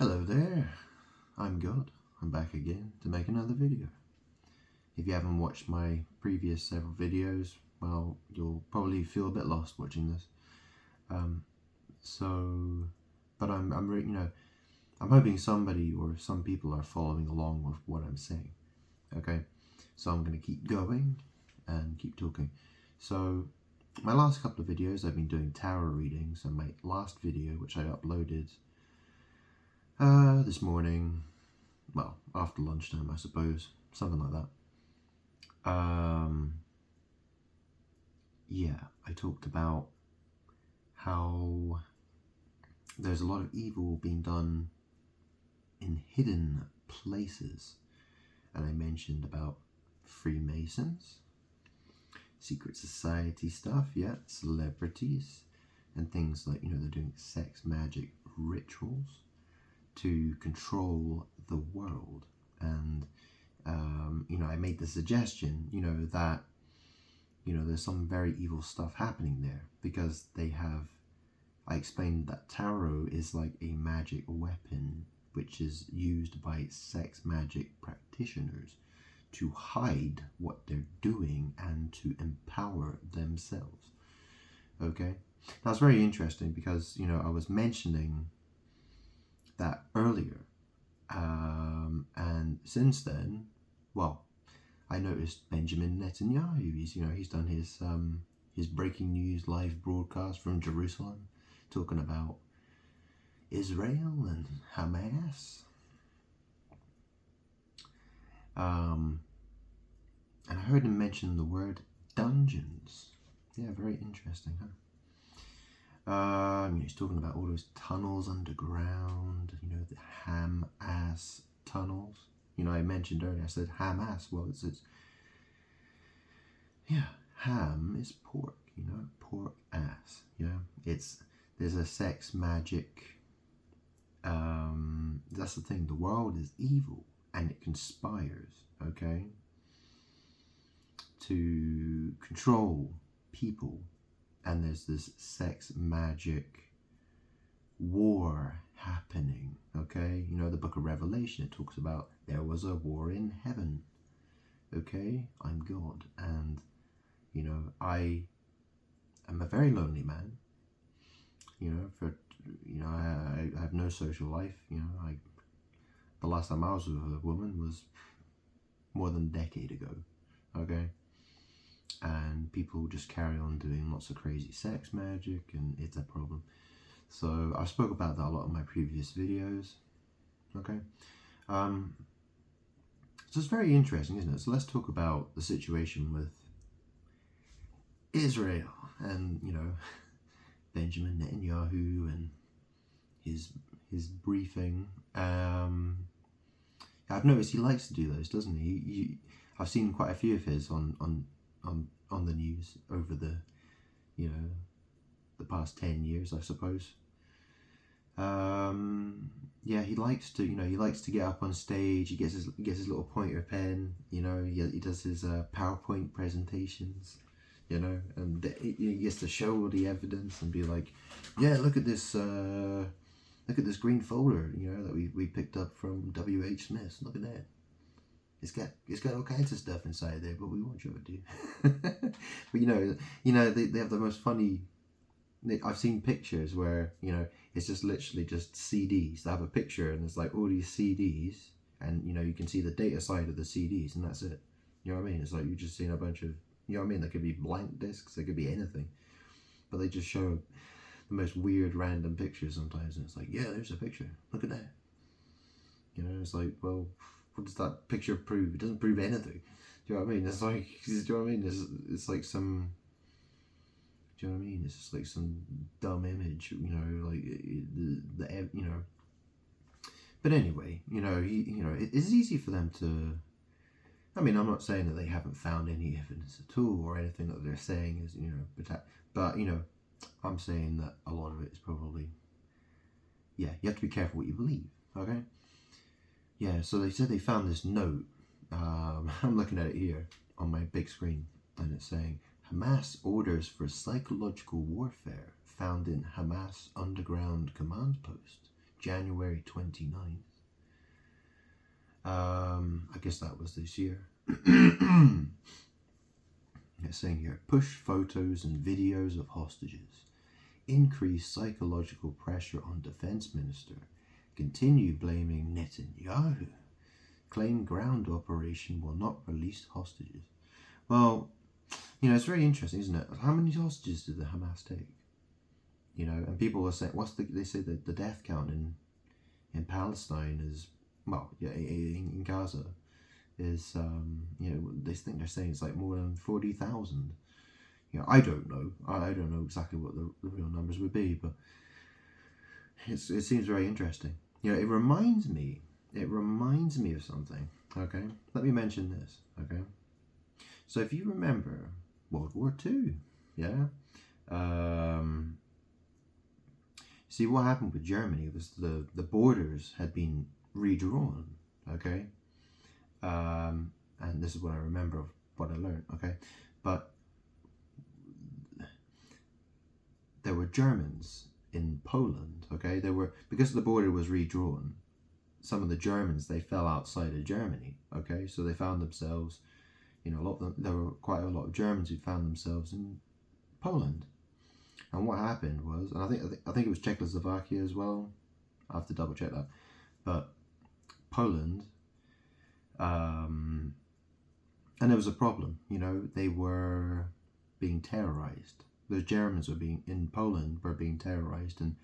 Hello there, I'm God. I'm back again to make another video. If you haven't watched my previous several videos, well, you'll probably feel a bit lost watching this. But I'm hoping somebody or some people are following along with what I'm saying. Okay, so I'm going to keep going and keep talking. So my last couple of videos I've been doing tarot readings, and my last video, which I uploaded this morning, well, after lunchtime, I suppose, something like that. Yeah, I talked about how there's a lot of evil being done in hidden places, and I mentioned about Freemasons, secret society stuff, yeah, celebrities, and things like, they're doing sex magic rituals to control the world. And I made the suggestion, that there's some very evil stuff happening there, because I explained that tarot is like a magic weapon which is used by sex magic practitioners to hide what they're doing and to empower themselves. Okay? Now it's very interesting because, I was mentioning that earlier. And since then, well, I noticed Benjamin Netanyahu. He's done his breaking news live broadcast from Jerusalem, talking about Israel and Hamas. And I heard him mention the word dungeons. Yeah, very interesting, huh? He's talking about all those tunnels underground, the Hamas tunnels. I mentioned earlier, I said Hamas. Well, it's ham is pork, pork ass. There's a sex magic. That's the thing. The world is evil, and it conspires, okay, to control people. And there's this sex magic war happening, okay? The book of Revelation, it talks about there was a war in heaven, okay? I'm God, and, I am a very lonely man, I have no social life, the last time I was with a woman was more than a decade ago, okay? And people just carry on doing lots of crazy sex magic, and it's a problem. So I spoke about that a lot in my previous videos, okay? So it's very interesting, isn't it? So let's talk about the situation with Israel and, Benjamin Netanyahu and his briefing. I've noticed he likes to do those, doesn't he? I've seen quite a few of his on the news over the past 10 years, I suppose. He likes to get up on stage. He gets his little pointer pen. He does his PowerPoint presentations. And he gets to show all the evidence and be like, yeah, look at this green folder, that we picked up from W.H. Smith. Look at that. It's got all kinds of stuff inside there, but we won't show it to you. But they have the most funny. I've seen pictures where it's just literally just CDs. They have a picture and it's like all these CDs, and you can see the data side of the CDs, and that's it. You know what I mean? It's like you're just seeing a bunch of, there could be blank discs, there could be anything, but they just show the most weird random pictures sometimes, and it's like, yeah, there's a picture. Look at that. It's like, well, what does that picture prove? It doesn't prove anything. Do you know what I mean? It's like, do you know what I mean? It's like some. Do you know what I mean? It's just like some dumb image, But anyway, it's easy for them to. I'm not saying that they haven't found any evidence at all or anything that they're saying is, but I'm saying that a lot of it is probably, you have to be careful what you believe, okay? Yeah, so they said they found this note. I'm looking at it here on my big screen, and it's saying, Hamas orders for psychological warfare found in Hamas underground command post January 29th. I guess that was this year. It's saying here, push photos and videos of hostages. Increase psychological pressure on defense minister. Continue blaming Netanyahu. Claim ground operation will not release hostages. Well, it's very interesting, isn't it? How many hostages did the Hamas take? And people are saying, they say that the death count in Palestine is, in Gaza is, they think they're saying it's like more than 40,000. I don't know. I don't know exactly what the real numbers would be, but it seems very interesting. It reminds me of something. Okay, let me mention this. Okay, so if you remember World War II, yeah. See, what happened with Germany was the borders had been redrawn. Okay, and this is what I remember of what I learned. Okay, but there were Germans in Poland. Okay, because the border was redrawn. Some of the Germans, they fell outside of Germany. Okay, so they found themselves, there were quite a lot of Germans who found themselves in Poland. And what happened was, and I think it was Czechoslovakia as well. I have to double check that, but Poland, and there was a problem. They were being terrorized. The Germans in Poland were being terrorized, and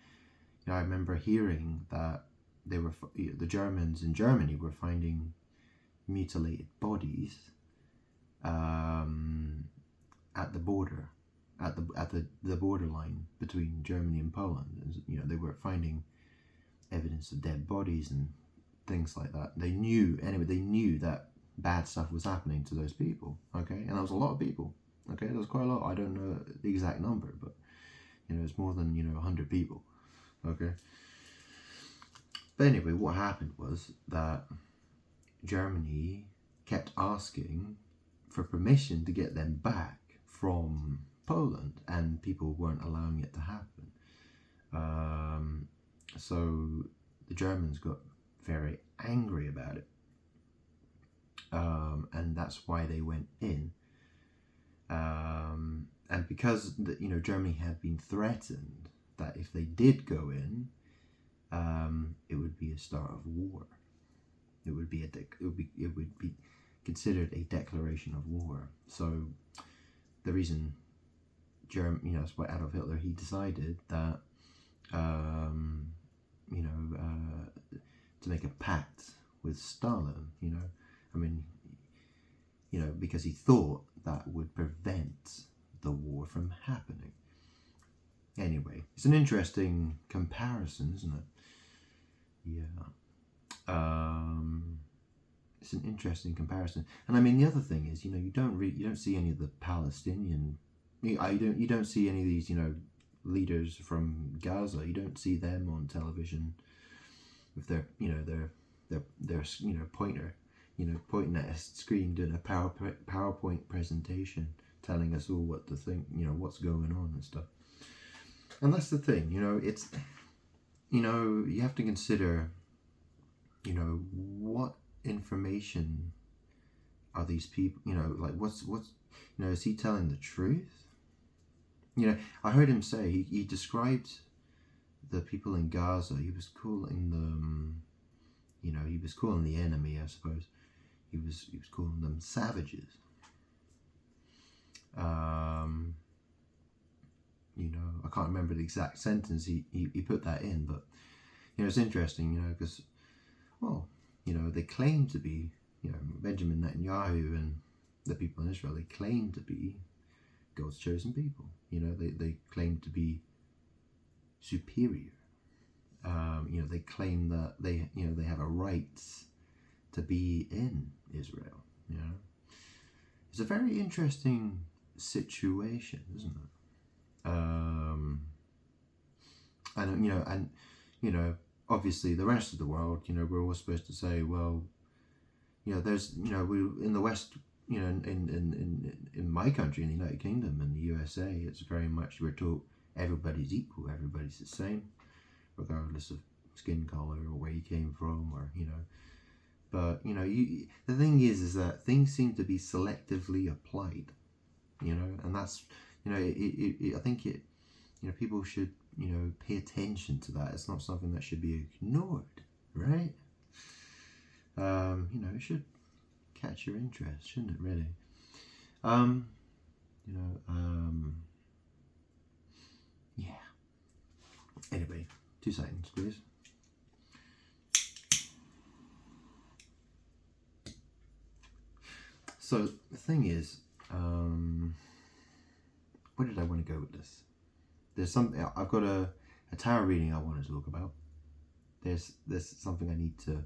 I remember hearing that the Germans in Germany were finding mutilated bodies at the border, at the borderline between Germany and Poland. They were finding evidence of dead bodies and things like that. They knew that bad stuff was happening to those people. Okay, and there was a lot of people. Okay, there was quite a lot. I don't know the exact number, but it's more than 100 people. Okay. But anyway, what happened was that Germany kept asking for permission to get them back from Poland, and people weren't allowing it to happen. So the Germans got very angry about it, and that's why they went in. And because Germany had been threatened that if they did go in, it would be a start of war. It would be considered a declaration of war. So the reason that's why Adolf Hitler, he decided that to make a pact with Stalin. Because he thought that would prevent the war from happening. Anyway, it's an interesting comparison, isn't it? Yeah. It's an interesting comparison. And the other thing is, you don't see any of the Palestinian, you don't see any of these, leaders from Gaza. You don't see them on television with their pointer, pointing at a screen, doing a PowerPoint presentation, telling us all what to think, what's going on and stuff. And that's the thing, it's, you have to consider, what information are these people, what's, is he telling the truth? I heard him say, he described the people in Gaza, he was calling them, he was calling the enemy, I suppose, he was calling them savages. I can't remember the exact sentence he put that in, but it's interesting, because they claim to be, Benjamin Netanyahu and the people in Israel, they claim to be God's chosen people. They claim to be superior. They claim that they have a right to be in Israel. It's a very interesting situation, isn't it? Obviously the rest of the world, we're all supposed to say, well, there's, we in the West, in my country, in the United Kingdom and the USA, it's very much, we're taught everybody's equal, everybody's the same, regardless of skin color or where you came from, or but the thing is that things seem to be selectively applied, and that's I think people should pay attention to that. It's not something that should be ignored, right? It should catch your interest, shouldn't it, really? Yeah. Anyway, 2 seconds, please. So the thing is, where did I want to go with this? I've got a tarot reading I want to talk about. There's something I need to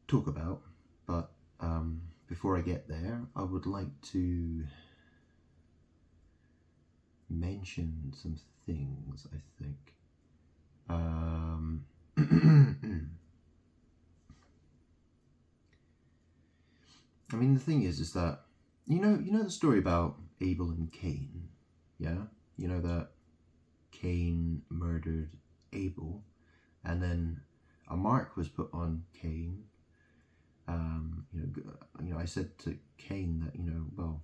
talk about, but before I get there, I would like to mention some things, I think. I mean, the thing is that you know the story about Abel and Cain, yeah? You know that Cain murdered Abel, and then a mark was put on Cain. I said to Cain that well,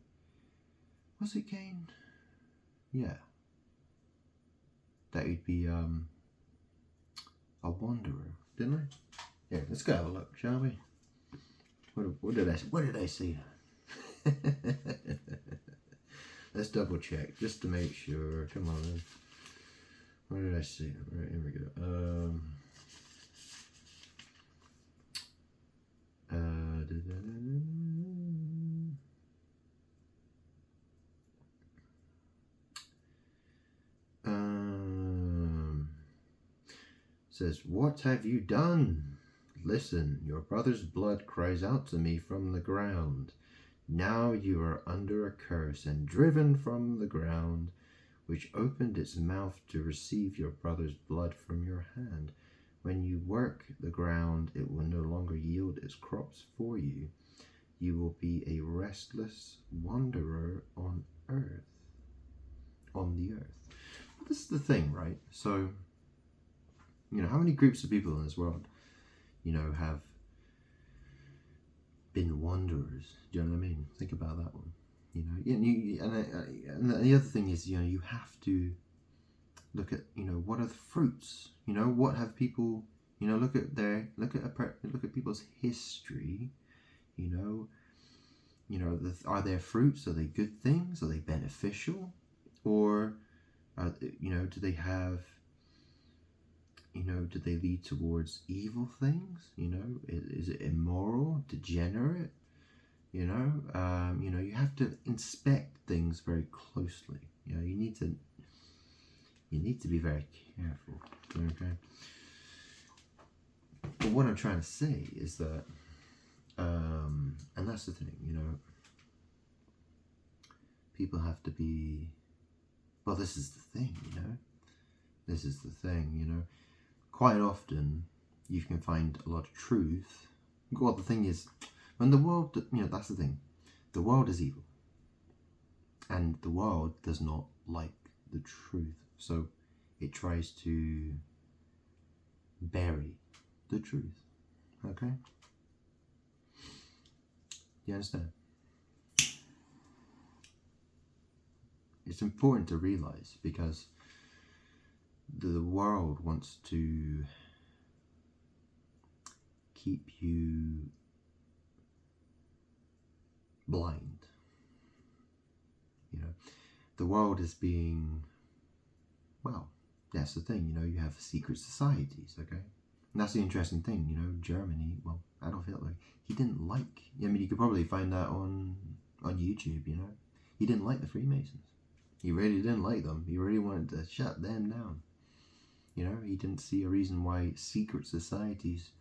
was it Cain? Yeah, that he'd be a wanderer, didn't I? Yeah, let's go have a look, shall we? What did I say? Let's double check just to make sure. Come on, then. What did I say? Right, here we go. Says, what have you done? Listen, your brother's blood cries out to me from the ground. Now you are under a curse and driven from the ground, which opened its mouth to receive your brother's blood from your hand. When you work the ground, it will no longer yield its crops for you. You will be a restless wanderer on the earth. But this is the thing, right? So, how many groups of people in this world, have been wanderers? Do you know what I mean? Think about that one. And the other thing is, you have to look at, what are the fruits? What have people, look at people's history. Are there fruits? Are they good things? Are they beneficial? Or, do they have, do they lead towards evil things? Is it immoral, degenerate? You have to inspect things very closely. You need to be very careful. Okay. But what I'm trying to say is that, and that's the thing, people have to be. Well, this is the thing, This is the thing, Quite often, you can find a lot of truth. Well, the thing is, when the world, that's the thing. The world is evil. And the world does not like the truth. So it tries to bury the truth. Okay? You understand? It's important to realize, because the world wants to keep you blind. The world is being, well, that's the thing, you have secret societies, okay? And that's the interesting thing, Germany, well, Adolf Hitler, he didn't like, you could probably find that on YouTube, he didn't like the Freemasons. He really didn't like them. He really wanted to shut them down. He didn't see a reason why secret societies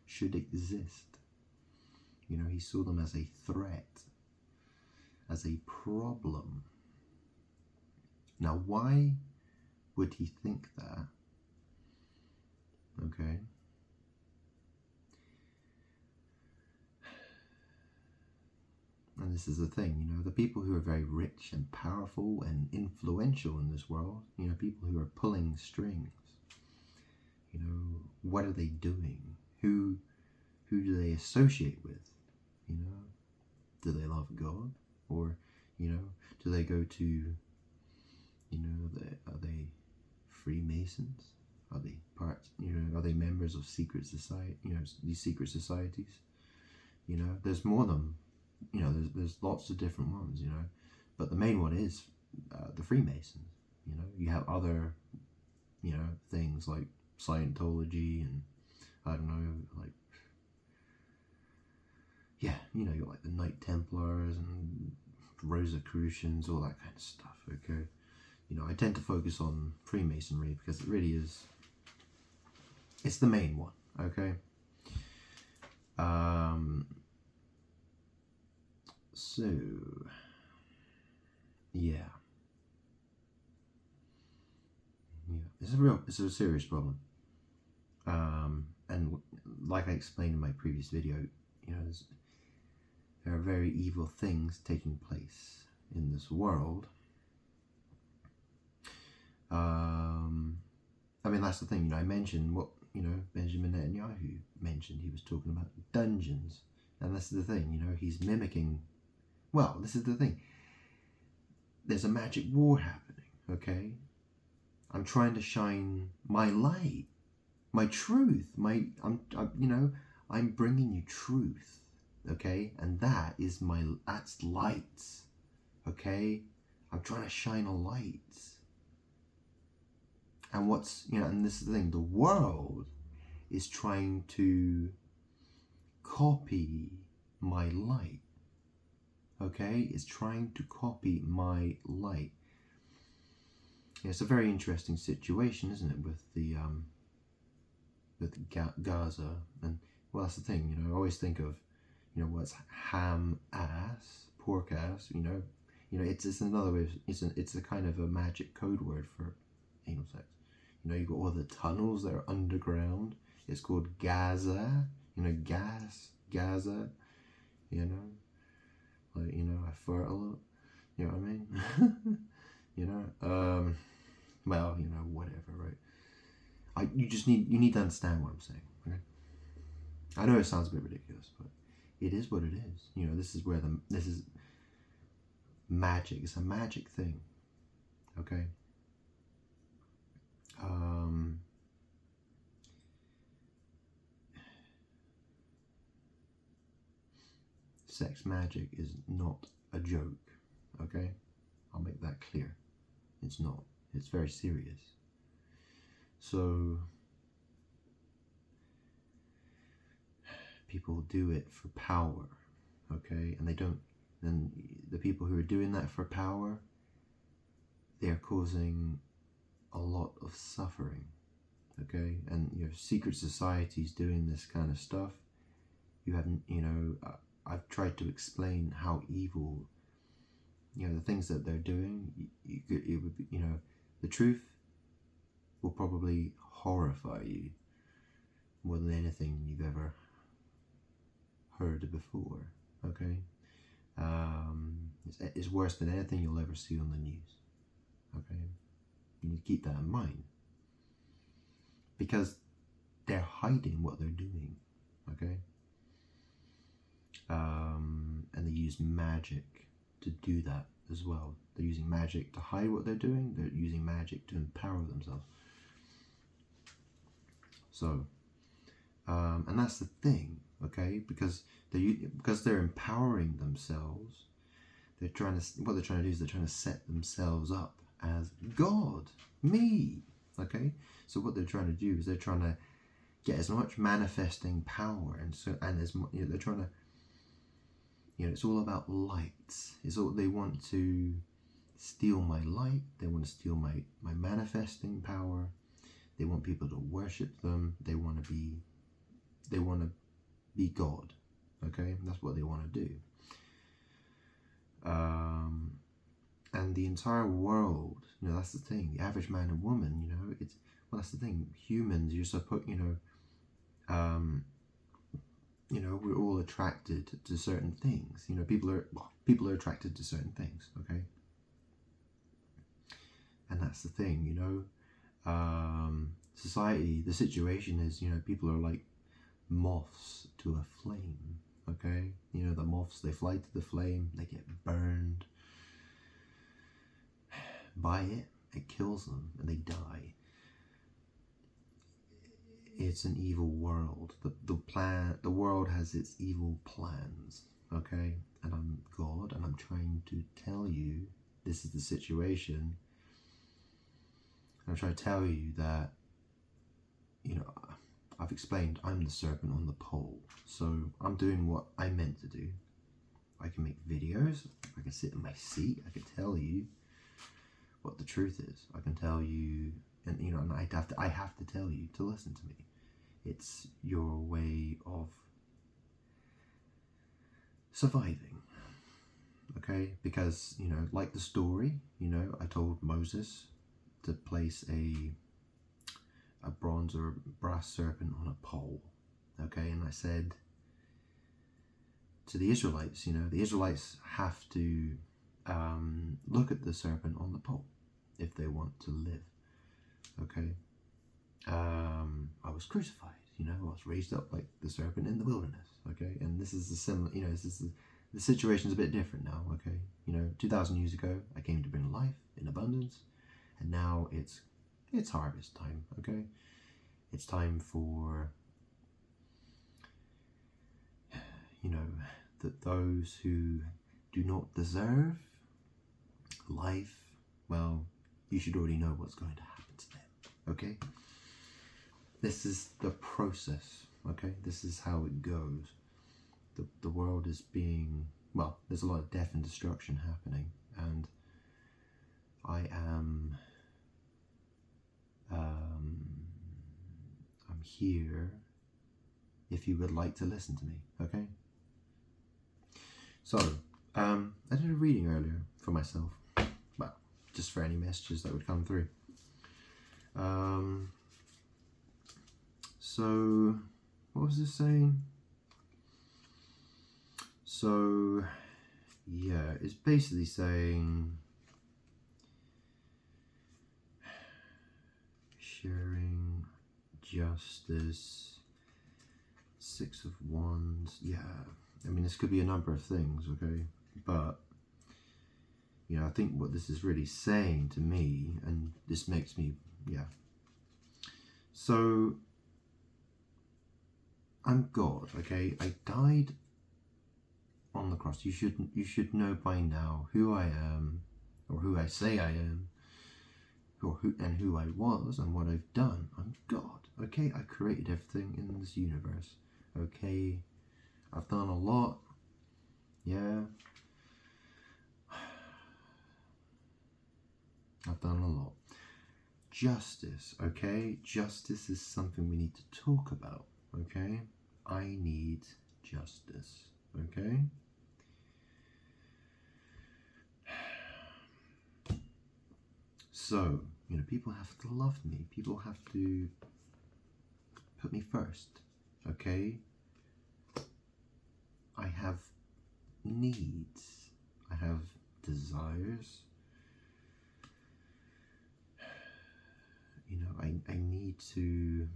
should exist. He saw them as a threat, as a problem. Now, why would he think that? Okay. And this is the thing, the people who are very rich and powerful and influential in this world, people who are pulling strings, You know, what are they doing? Who do they associate with? You know, do they love God? Or, you know, do they go to, you know, are they Freemasons? Are they parts, you know, are they members of secret society, you know, these secret societies? You know, there's more than, you know, there's lots of different ones, you know, but the main one is the Freemasons. You know, you have other, you know, things like Scientology and I don't know, like, yeah, you know, you're like the Knight Templars and Rosicrucians, all that kind of stuff, okay? You know, I tend to focus on Freemasonry because it really is, it's the main one, okay? So, yeah. It's a serious problem. And like I explained in my previous video, you know, there are very evil things taking place in this world. I mean, that's the thing, you know, I mentioned what, you know, Benjamin Netanyahu mentioned. He was talking about dungeons. And this is the thing, you know, he's mimicking, well, this is the thing. There's a magic war happening, okay? I'm trying to shine my light, my truth, you know, I'm bringing you truth, okay? And that's lights, okay? I'm trying to shine a light. And you know, and this is the thing, the world is trying to copy my light, okay? It's trying to copy my light. Yeah, it's a very interesting situation, isn't it, with the Gaza, and well, that's the thing, you know, I always think of, you know, what's ham ass, pork ass, you know, it's another way, it's a kind of a magic code word for anal sex. You know, you've got all the tunnels that are underground. It's called Gaza, you know, Gaza, you know, like, you know, I fart a lot, you know what I mean? You know, well, you know, whatever, right? You need to understand what I'm saying, okay? I know it sounds a bit ridiculous, but it is what it is. You know, this is magic. It's a magic thing, okay? Sex magic is not a joke, okay? I'll make that clear. It's not. It's very serious. So, people do it for power, okay? And the people who are doing that for power, they're causing a lot of suffering, okay? And your secret societies doing this kind of stuff, you haven't, you know, I've tried to explain how evil, you know, the things that they're doing, it would be, you know, the truth will probably horrify you more than anything you've ever heard before, okay? It's worse than anything you'll ever see on the news, okay? You need to keep that in mind, because they're hiding what they're doing, okay? And they use magic to do that as well. They're using magic to hide what they're doing. They're using magic to empower themselves. So, and that's the thing, okay? Because they're empowering themselves. What they're trying to do is they're trying to set themselves up as God, me, okay? So what they're trying to do is they're trying to get as much manifesting power, they're trying to, you know, it's all about lights. They want to steal my light. They want to steal my manifesting power. They want people to worship them. They want to be God. Okay, that's what they want to do. And the entire world, you know, that's the thing. The average man and woman, you know, that's the thing. Humans, you're supposed, you know, we're all attracted to certain things. You know, people are attracted to certain things, okay? And that's the thing, you know. society, the situation is, you know, people are like moths to a flame. Okay, you know, the moths, they fly to the flame, they get burned by it, it kills them, and they die. It's an evil world. The world has its evil plans. Okay, and I'm God, and I'm trying to tell you this is the situation. I'm trying to tell you that, you know, I've explained I'm the serpent on the pole, so I'm doing what I meant to do. I can make videos, I can sit in my seat, I can tell you what the truth is. I can tell you, and you know, and I have to tell you to listen to me. It's your way of surviving, okay? Because, you know, like the story, you know, I told Moses to place a bronze or brass serpent on a pole, okay? And I said to the Israelites, you know, the Israelites have to look at the serpent on the pole if they want to live, okay? I was crucified, you know, I was raised up like the serpent in the wilderness, okay? And this is the similar, you know, the situation's a bit different now, okay? You know, 2,000 years ago, I came to bring life in abundance, and now it's harvest time, okay? It's time for, you know, that those who do not deserve life, well, you should already know what's going to happen to them, okay? This is the process, okay? This is how it goes. The world is being, well, there's a lot of death and destruction happening, and I am I'm here if you would like to listen to me, okay? So, I did a reading earlier for myself, well, just for any messages that would come through. So, what was this saying? So, yeah, it's basically saying sharing, justice, Six of Wands. Yeah, I mean, this could be a number of things, okay? But, you know, I think what this is really saying to me, and this makes me, yeah. So, I'm God, okay? I died on the cross. You should know by now who I am, or who I say I am, or who I was, and what I've done. I'm God, okay? I created everything in this universe, okay? I've done a lot, yeah. I've done a lot. Justice, okay? Justice is something we need to talk about, okay? I need justice, okay? So, you know, people have to love me. People have to put me first, okay? I have needs. I have desires. You know, I need to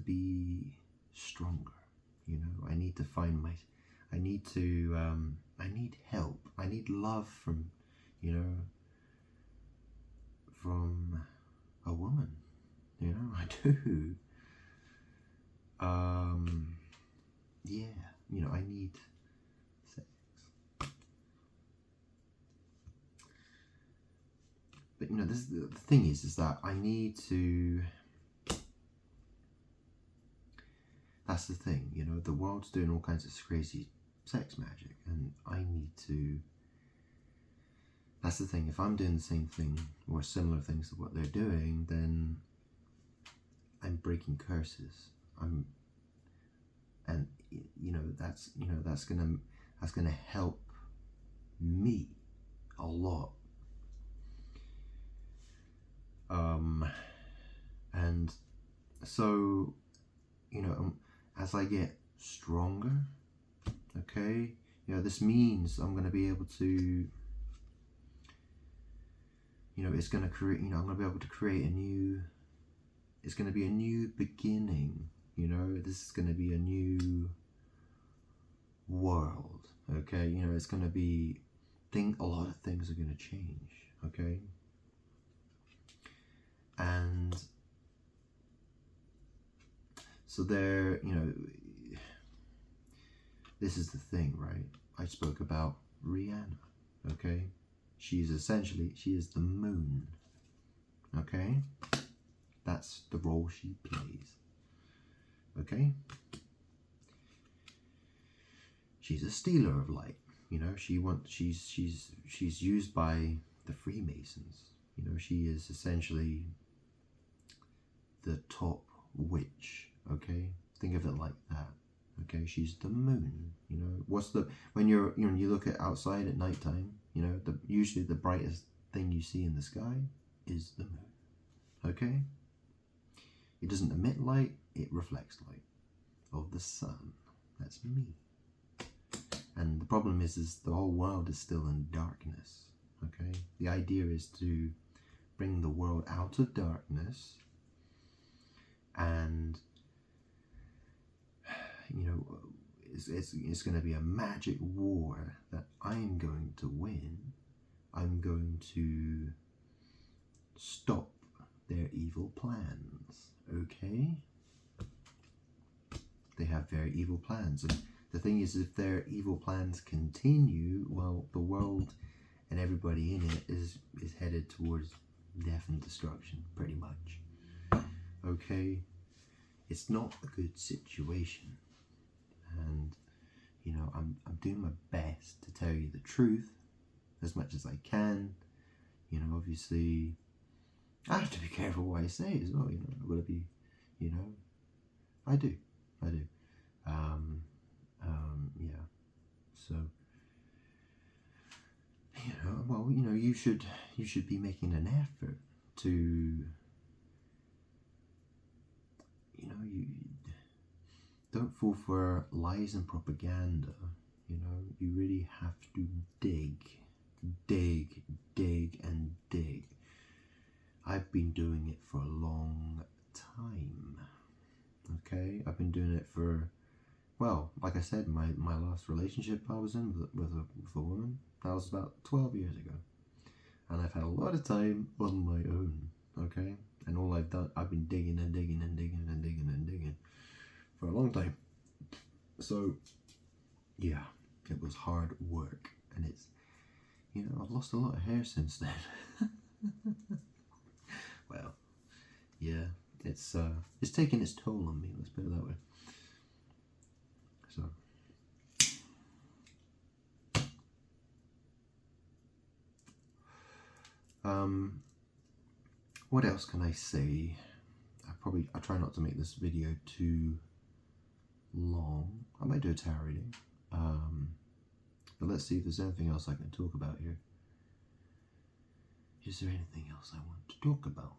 be stronger. You know, I need to find I need help. I need love from, you know, from a woman. You know, I do. Yeah, you know, I need sex. But, you know, this the thing is that I need to. That's the thing, you know, the world's doing all kinds of crazy sex magic, and I need to. That's the thing, if I'm doing the same thing or similar things to what they're doing, then I'm breaking curses. And you know, that's gonna help me a lot. And so, you know, as I get stronger, okay, you know, this means I'm going to be able to you know, it's going to create, you know, I'm going to be able to create a new, it's going to be a new beginning, you know, this is going to be a new world, okay, you know, it's going to be, a lot of things are going to change, okay, and so there, you know, this is the thing, right? I spoke about Rihanna, okay? She is the moon, okay? That's the role she plays, okay? She's a stealer of light, you know. She's used by the Freemasons, you know. She is essentially the top witch, okay? Think of it like that. Okay, she's the moon. You know, when you look at outside at nighttime, you know, usually the brightest thing you see in the sky is the moon. Okay? It doesn't emit light, it reflects light of the sun. That's me. And the problem is the whole world is still in darkness. Okay? The idea is to bring the world out of darkness and, you know, it's going to be a magic war that I'm going to win. I'm going to stop their evil plans, okay? They have very evil plans, and the thing is, if their evil plans continue, well, the world and everybody in it is headed towards death and destruction, pretty much, okay? It's not a good situation. And, you know, I'm doing my best to tell you the truth as much as I can. You know, obviously, I have to be careful what I say as well, you know. I've got to be, you know, I do. Yeah. So, you know, well, you know, you should be making an effort to, you know, you don't fall for lies and propaganda. You know, you really have to dig, and dig. I've been doing it for a long time. Okay, I've been doing it for, well, like I said, my last relationship I was in with a woman, that was about 12 years ago. And I've had a lot of time on my own, okay? And all I've done, I've been digging for a long time. So, yeah, it was hard work. And it's, you know, I've lost a lot of hair since then. Well, yeah, it's taken its toll on me, let's put it that way. So, what else can I say? I try not to make this video too long. I might do a tarot reading. But let's see if there's anything else I can talk about here. Is there anything else I want to talk about?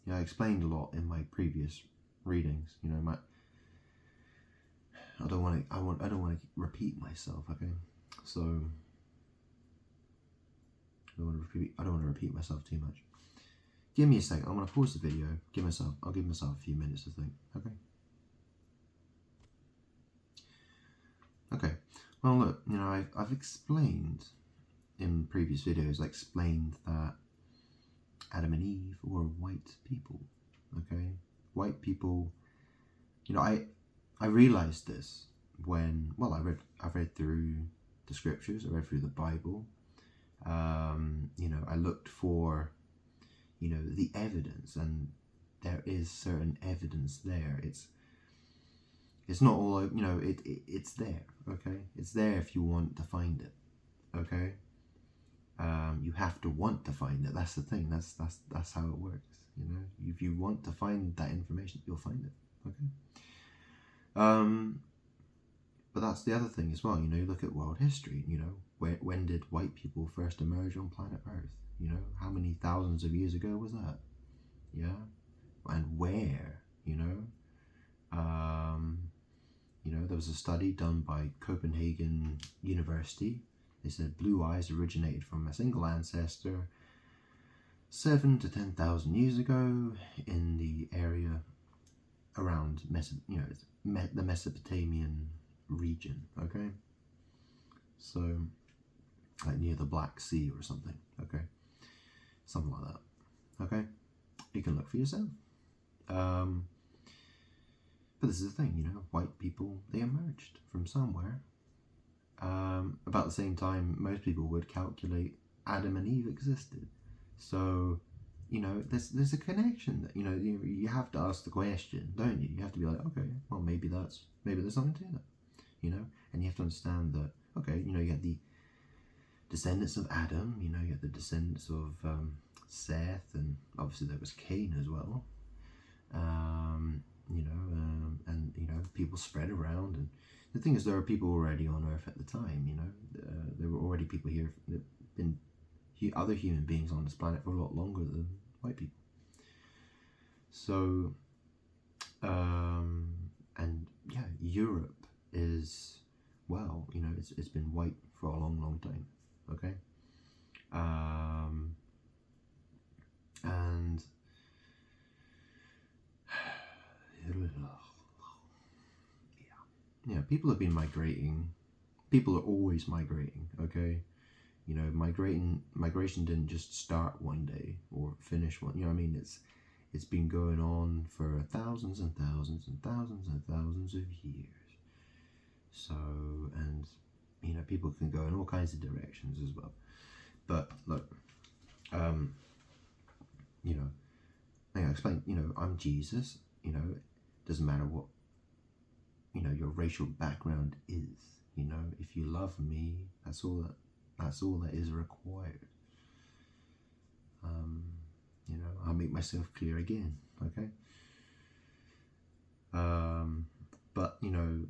Yeah, I explained a lot in my previous readings. You know, I don't want to repeat myself. Okay, so I don't want to repeat myself too much. Give me a second. I'm going to pause the video. I'll give myself a few minutes to think. Okay. Okay. Well, look. You know, I've explained in previous videos. I explained that Adam and Eve were white people. Okay, white people. You know, I realized this when, well, I read through the scriptures. I read through the Bible. You know, I looked for, you know, the evidence, and there is certain evidence there. It's It's not all, you know, it's there, okay? It's there if you want to find it, okay? You have to want to find it. That's the thing. That's how it works, you know? If you want to find that information, you'll find it, okay? But that's the other thing as well, you know, you look at world history, you know, when did white people first emerge on planet Earth? You know, how many thousands of years ago was that? Yeah? And where, you know? You know, there was a study done by Copenhagen University. They said blue eyes originated from a single ancestor 7 to 10,000 years ago in the area around the Mesopotamian region, okay? So, like near the Black Sea or something, okay? Something like that, okay? You can look for yourself. But this is the thing, you know, white people, they emerged from somewhere. About the same time, most people would calculate Adam and Eve existed. So, you know, there's a connection that, you know, you have to ask the question, don't you? You have to be like, okay, well, maybe there's something to that, you know? And you have to understand that, okay, you know, you have the descendants of Adam, you know, you have the descendants of Seth, and obviously there was Cain as well. You know, and you know, people spread around, and the thing is, there are people already on Earth at the time. You know, there were already people here that been other human beings on this planet for a lot longer than white people. So, and yeah, Europe is, well, you know, it's been white for a long time. Okay, and yeah, people have been migrating. People are always migrating, okay? You know, migration didn't just start one day or finish one, you know what I mean? It's been going on for thousands and thousands and thousands and thousands of years. So, and, you know, people can go in all kinds of directions as well. But, look, you know, like I explained, you know, I'm Jesus, you know, it doesn't matter what, you know, your racial background is, you know, if you love me, that's all that is required. You know, I'll make myself clear again, okay? But, you know,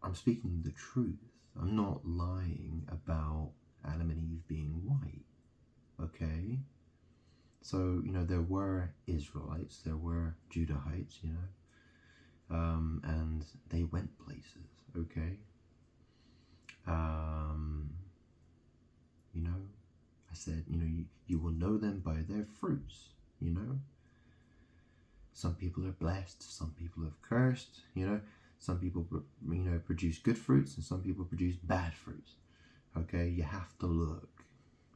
I'm speaking the truth. I'm not lying about Adam and Eve being white, okay? So, you know, there were Israelites, there were Judahites, you know, and they went places, okay? You know, I said, you know, you will know them by their fruits, you know. Some people are blessed, some people are cursed, you know. Some people, you know, produce good fruits and some people produce bad fruits, okay? You have to look,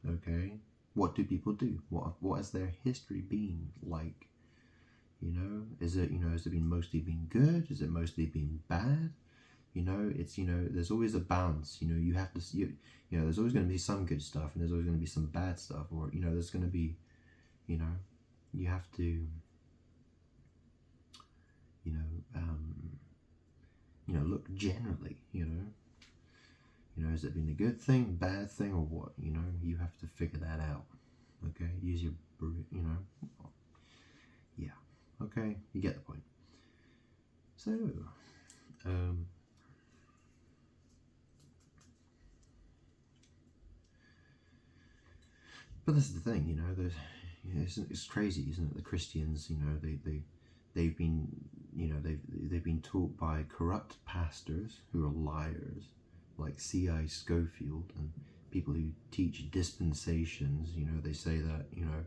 okay? What do people do? What has their history been like? You know, is it been mostly been good? Is it mostly been bad? You know, it's, you know, there's always a balance. You know, you have to, you know, there's always going to be some good stuff and there's always going to be some bad stuff. Or, you know, there's going to be, you know, you have to, you know, look generally, you know, has it been a good thing, bad thing, or what? You know, you have to figure that out. Okay, use your, you know, yeah. Okay, you get the point. So, but this is the thing, you know, there's, you know, it's crazy, isn't it? The Christians, you know, they've been, you know, they've been taught by corrupt pastors who are liars, like C.I. Scofield, and people who teach dispensations. You know, they say that, you know,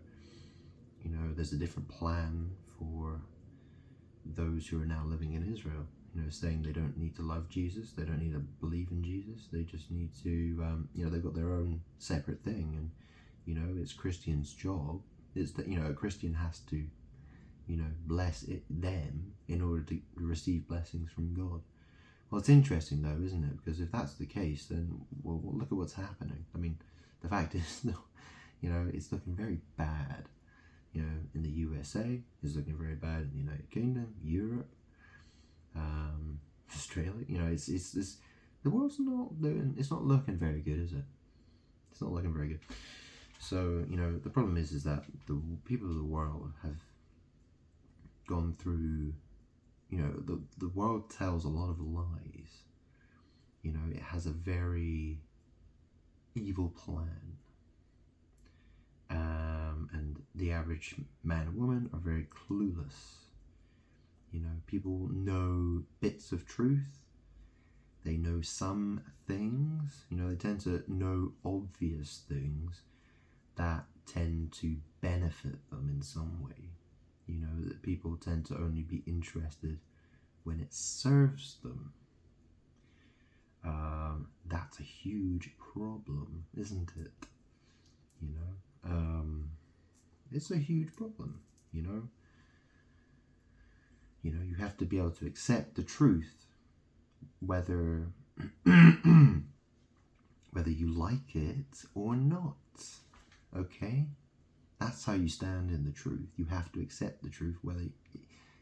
there's a different plan for those who are now living in Israel. You know, saying they don't need to love Jesus, they don't need to believe in Jesus, they just need to, you know, they've got their own separate thing, and, you know, it's Christian's job. It's that, you know, a Christian has to, you know, bless them in order to receive blessings from God. Well, it's interesting though, isn't it? Because if that's the case, then, well, look at what's happening. I mean, the fact is, you know, it's looking very bad. You know, in the USA, it's looking very bad in the United Kingdom, Europe. Australia. You know, it's the world's not doing. It's not looking very good, is it? It's not looking very good. So you know, the problem is that the people of the world have gone through. You know, the world tells a lot of lies. You know, it has a very evil plan. And the average man and woman are very clueless. You know, people know bits of truth. They know some things. You know, they tend to know obvious things that tend to benefit them in some way. You know, that people tend to only be interested when it serves them. That's a huge problem, isn't it? You know, it's a huge problem. You know, you have to be able to accept the truth, whether whether you like it or not. Okay, that's how you stand in the truth. You have to accept the truth, whether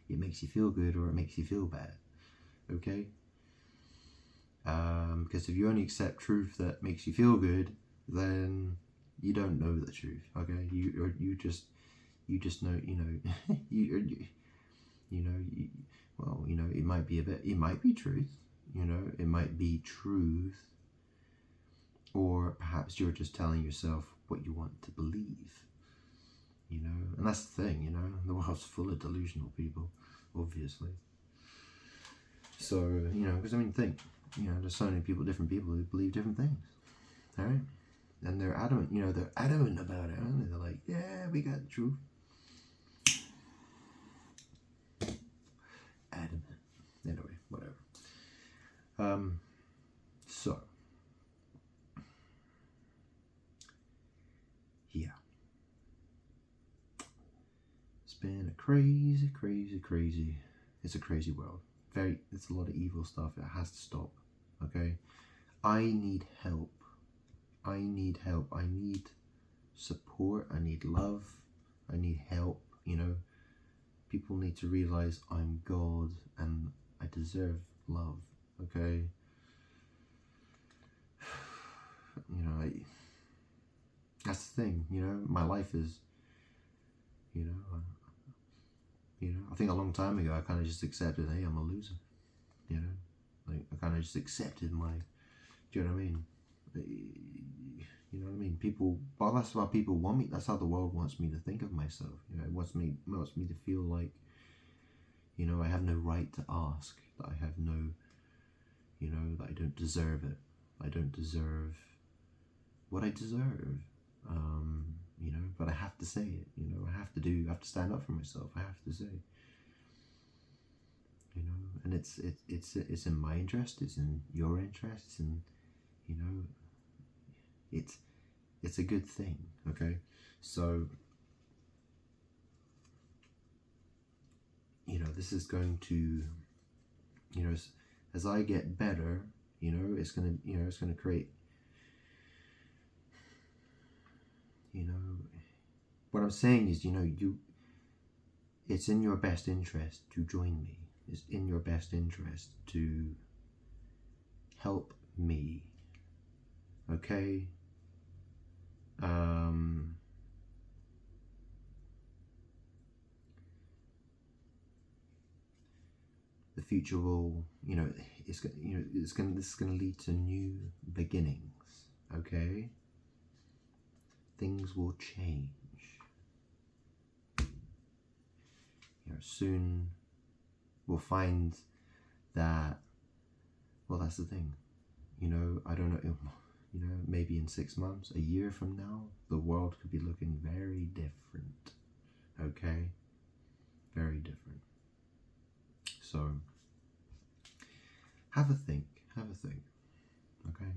it makes you feel good or it makes you feel bad. Okay. Because if you only accept truth that makes you feel good, then you don't know the truth. Okay, you just know, it might be it might be truth. You know, it might be truth, or perhaps you're just telling yourself what you want to believe. You know, and that's the thing. You know, the world's full of delusional people, obviously. So you know, because I mean, think. You know, there's so many people, different people who believe different things, all right? And they're adamant, they're adamant about it, aren't they? They're like, yeah, we got the truth. Adamant. Anyway, whatever. So, yeah. It's been a crazy, it's a crazy world. It's a lot of evil stuff. It has to stop. Okay, I need help. I need support. I need love. I need help. You know, people need to realize I'm God and I deserve love. Okay, you know, that's the thing. You know, my life is, I think a long time ago I kind of just accepted, hey, I'm a loser. You know, like I kind of just accepted my. Do you know what I mean? You know what I mean? People, well, that's how people want me. That's how the world wants me to think of myself. You know, it wants me to feel like, I have no right to ask. That I have no, that I don't deserve it. I don't deserve what I deserve. But I have to say it. I have to stand up for myself. I have to say. And it's in my interest. It's in your interest, and it's a good thing. Okay, so this is going to, as I get better, it's gonna create, what I'm saying is, it's in your best interest to join me. It's in your best interest to help me. Okay? The future will, this is going to lead to new beginnings. Okay? Things will change. Soon we'll find that, well, that's the thing. I don't know, maybe in 6 months, a year from now, the world could be looking very different. Okay? Very different. So, have a think. Okay?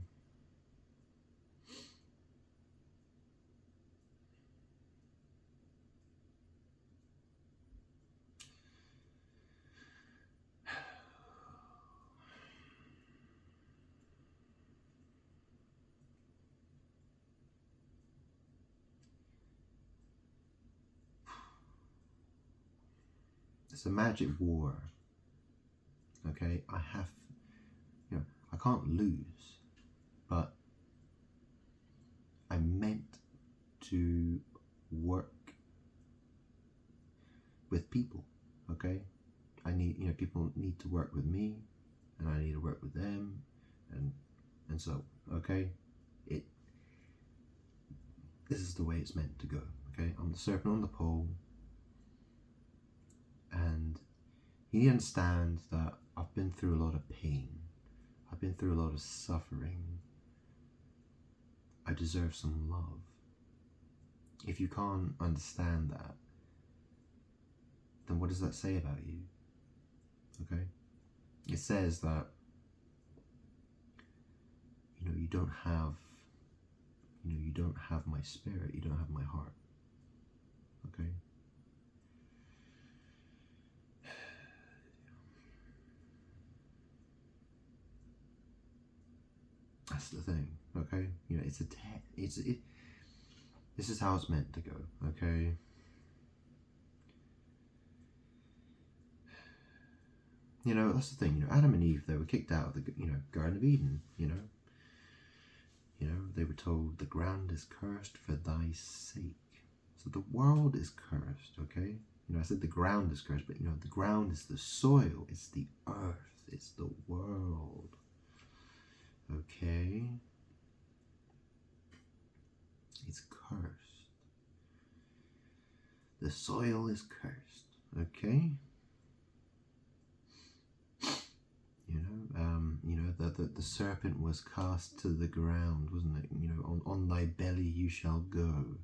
It's a magic war. Okay, I have, I can't lose, but I'm meant to work with people. Okay, I need, people need to work with me, and I need to work with them, and so, okay, this is the way it's meant to go. Okay, I'm the serpent on the pole, and you need to understand that I've been through a lot of pain. I've been through a lot of suffering. I deserve some love. If you can't understand that, then what does that say about you? Okay? It says that, you don't have, you don't have my spirit, you don't have my heart. Okay? That's the thing, okay? It's a test. This is how it's meant to go, okay? That's the thing. Adam and Eve, they were kicked out of the Garden of Eden. They were told the ground is cursed for thy sake. So the world is cursed, okay? I said the ground is cursed, but the ground is the soil, it's the earth, it's the world. Okay? It's cursed. The soil is cursed, okay? The serpent was cast to the ground, wasn't it? On thy belly you shall go.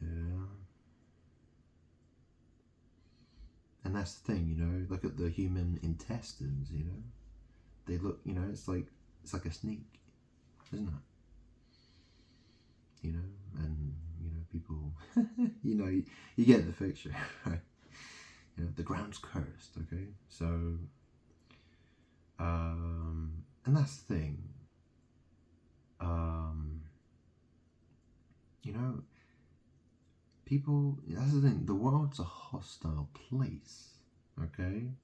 Yeah. And that's the thing, look at the human intestines, they look, it's like a snake, isn't it? And people, you get the picture, right? The ground's cursed, okay? So, and that's the thing, people, that's the thing, the world's a hostile place, okay?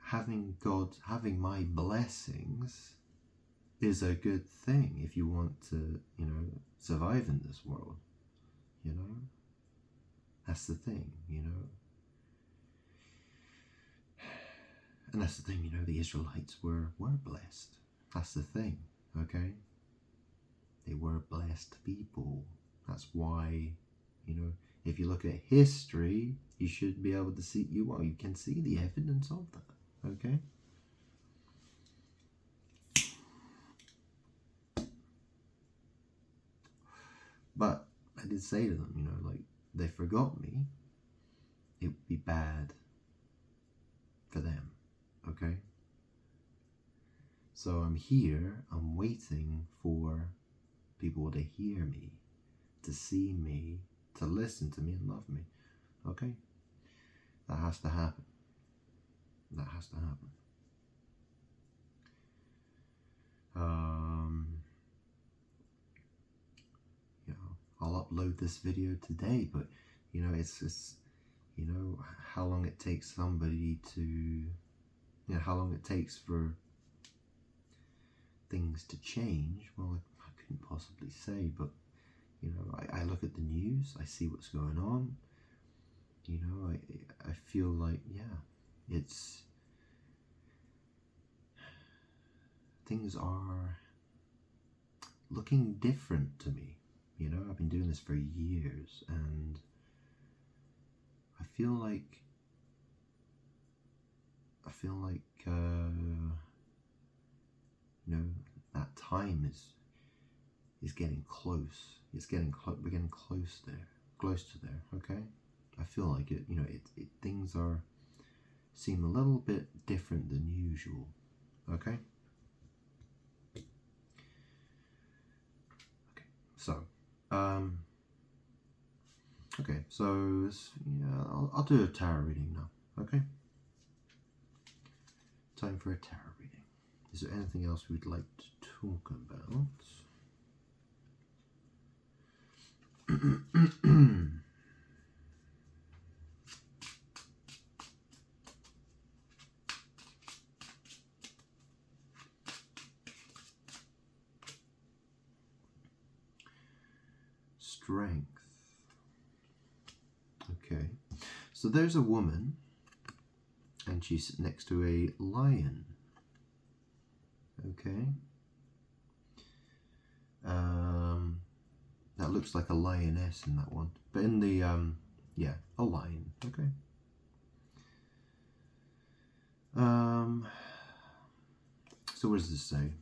Having my blessings is a good thing if you want to, survive in this world, That's the thing, And that's the thing, the Israelites were blessed. That's the thing, okay? They were blessed people. That's why, if you look at history, you should be able to see, you can see the evidence of that, okay? But I did say to them, they forgot me, it would be bad for them, okay? So I'm here, I'm waiting for people to hear me, to see me, to listen to me and love me, okay? That has to happen. That has to happen. I'll upload this video today, but it's just, how long it takes somebody to, how long it takes for things to change. Well, I couldn't possibly say, but I look at the news, I see what's going on. I feel like, things are looking different to me. I've been doing this for years, and I feel like that time is getting close. It's getting close. We're getting close to there. Okay, I feel like it. Things seem a little bit different than usual. Okay. So, okay, so I'll do a tarot reading now. Okay, time for a tarot reading. Is there anything else we'd like to talk about? strength. Okay, so there's a woman and she's next to a lion. Okay. That looks like a lioness in that one. But in the, yeah, a lion. Okay. So what does this say?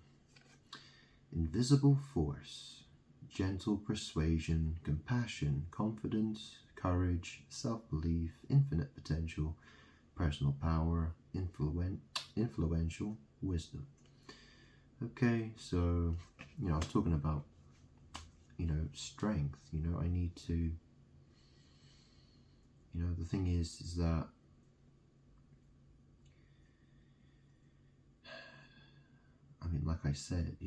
Invisible force, gentle persuasion, compassion, confidence, courage, self-belief, infinite potential, personal power, influential, wisdom. Okay, so, I was talking about, strength. I need to, the thing is that I mean, like I said,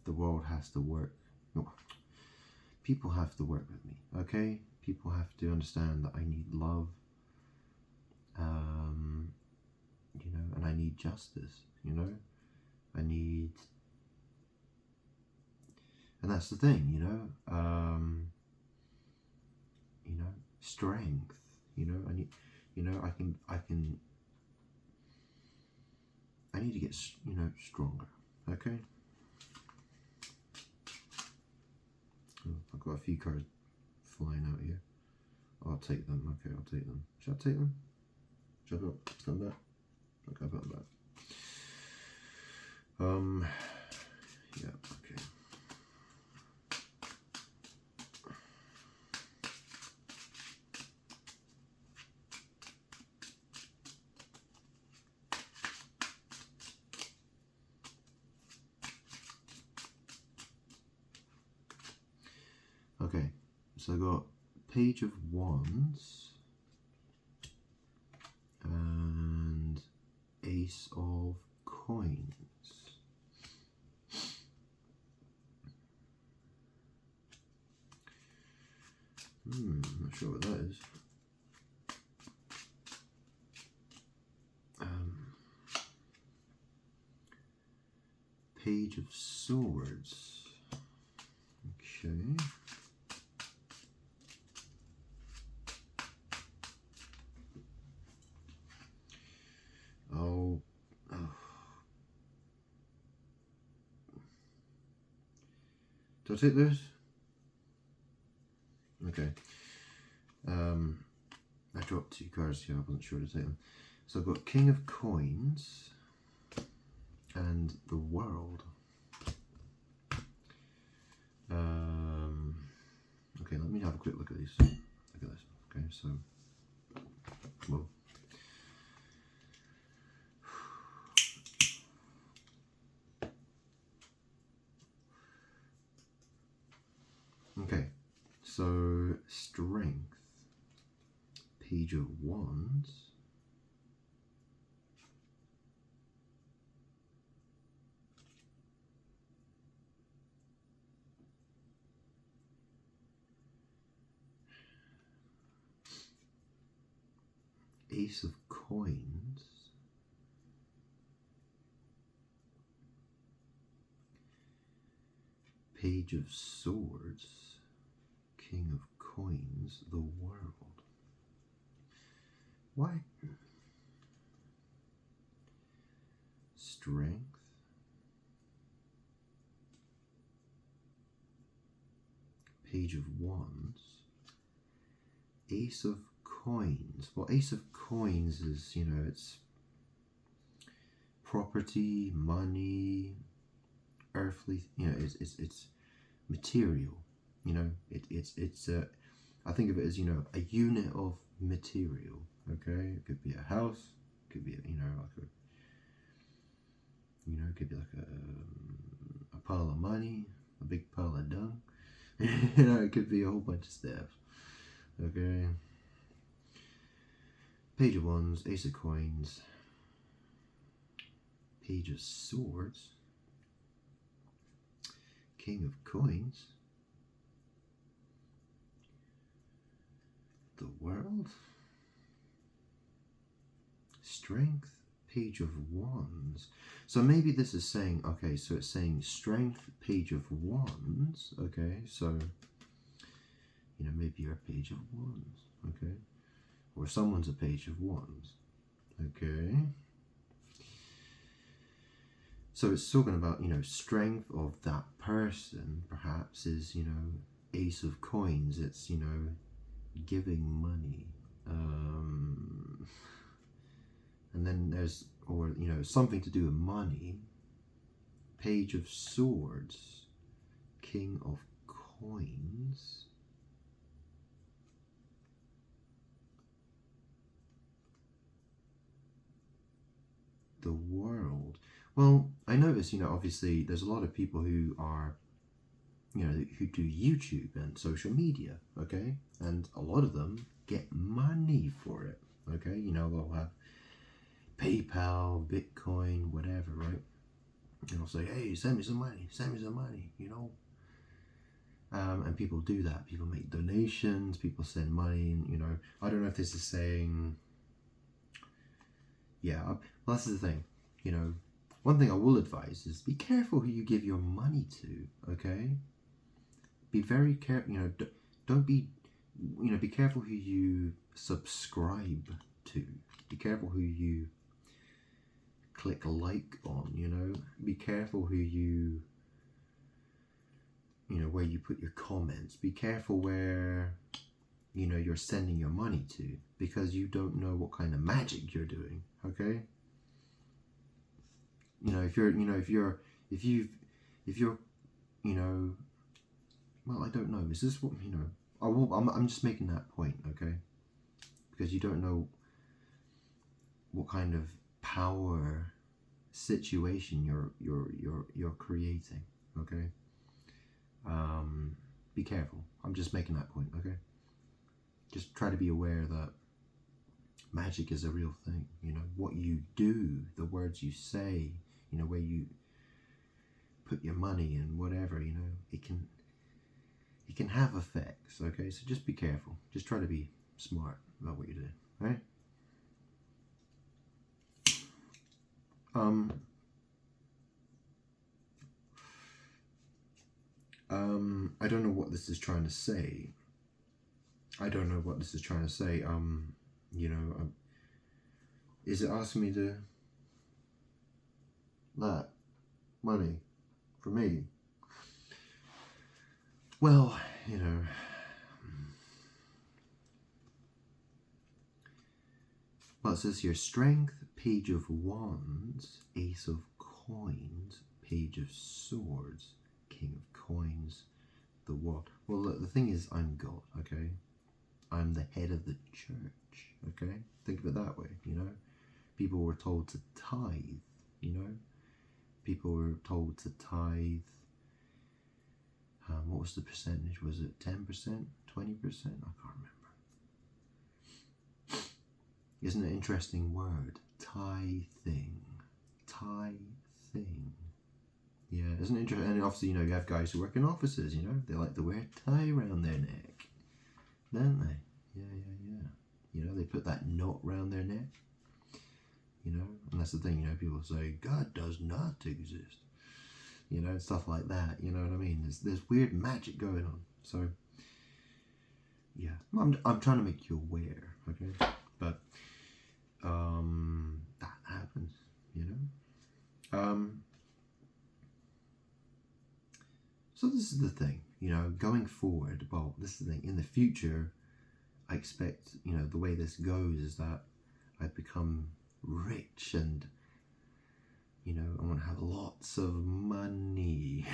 the world has to work. No, people have to work with me, okay? People have to understand that I need love, and I need justice, I need, and that's the thing, strength, I need, I need to get, stronger, okay? Oh, I've got a few cards flying out here. I'll take them, okay, I'll take them. Should I take them? Should I put them back? Okay, I'll put them back. Yeah, okay. Okay, so I got Page of Wands and Ace of Coins. Not sure what that is. Page of Swords. Okay. Oh. Do I take those? Okay. I dropped 2 cards here, I wasn't sure to take them. So I've got King of Coins and the World. Okay, let me have a quick look at these. Look at this. Okay, so, whoa. Okay, so strength, Page of Wands, Ace of Coins, Page of Swords, King of Coins, the World. Why? Strength, Page of Wands, Ace of Coins. Well, Ace of Coins is, it's property, money, earthly, it's material, it's I think of it as, a unit of material, okay? It could be a house, it could be, it could be like a pile of money, a big pile of dung, it could be a whole bunch of stuff, okay? Page of Wands, Ace of Coins, Page of Swords, King of Coins, the World, Strength, Page of Wands. So maybe this is saying, okay, so it's saying Strength, Page of Wands. Okay, so, you know, maybe you're a Page of Wands. Okay, or someone's a Page of Wands. Okay. So it's talking about, you know, strength of that person, perhaps, is, you know, Ace of Coins. It's, you know, giving money. And then there's, or, you know, something to do with money. Page of Swords. King of Coins. The World. Well, I notice, you know, obviously there's a lot of people who are, you know, who do YouTube and social media, okay? And a lot of them get money for it, okay? You know, they'll have PayPal, Bitcoin, whatever, right? And they'll say, hey, send me some money, you know? And people do that. People make donations, people send money, and, you know, I don't know if this is saying, yeah, well, that's the thing, you know, one thing I will advise is be careful who you give your money to, okay? Be very careful, you know, don't be, you know, be careful who you subscribe to. Be careful who you click like on, you know? Be careful who you know, where you put your comments. Be careful where, you know, you're sending your money to, because you don't know what kind of magic you're doing, okay? You know, if you're, you know, well, I don't know. Is this what, you know, I'm just making that point, okay? Because you don't know what kind of power situation you're creating, okay? Be careful. I'm just making that point, okay? Just try to be aware that magic is a real thing. You know, what you do, the words you say, you know, where you put your money and whatever, you know, it can have effects, okay? So just be careful. Just try to be smart about what you do, right? I don't know what this is trying to say. You know, is it asking me to that money for me? Well, you know, well, it says here, Strength, Page of Wands, Ace of Coins, Page of Swords, King of Coins, the World. Well, look, the thing is, I'm God, okay? I'm the head of the church, okay? Think of it that way, you know? People were told to tithe, you know? People were told to tithe. What was the percentage? Was it 10%? 20%? I can't remember. Isn't it an interesting word? Tithing. Tithing. Yeah, isn't it interesting? And obviously, you know, you have guys who work in offices, you know, they like to wear a tie around their neck, don't they? Yeah. You know, they put that knot around their neck, you know, and that's the thing, you know, people say, God does not exist, you know, stuff like that, you know what I mean? There's weird magic going on, so, yeah, I'm trying to make you aware, okay, but, that happens, you know, so this is the thing, you know, going forward, well, this is the thing, in the future, I expect, you know, the way this goes is that I become rich and, you know, I want to have lots of money,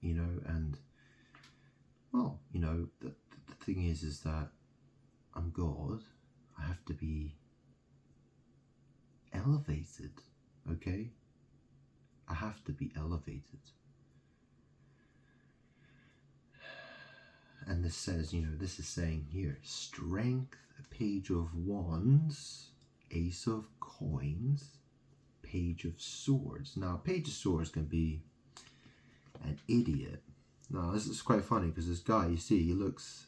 you know, and, well, you know, the thing is that I'm God, I have to be elevated, okay? I have to be elevated. And this says, you know, this is saying here, Strength, Page of Wands, Ace of Coins, Page of Swords. Now, Page of Swords can be an idiot. Now, this is quite funny because this guy, you see, he looks,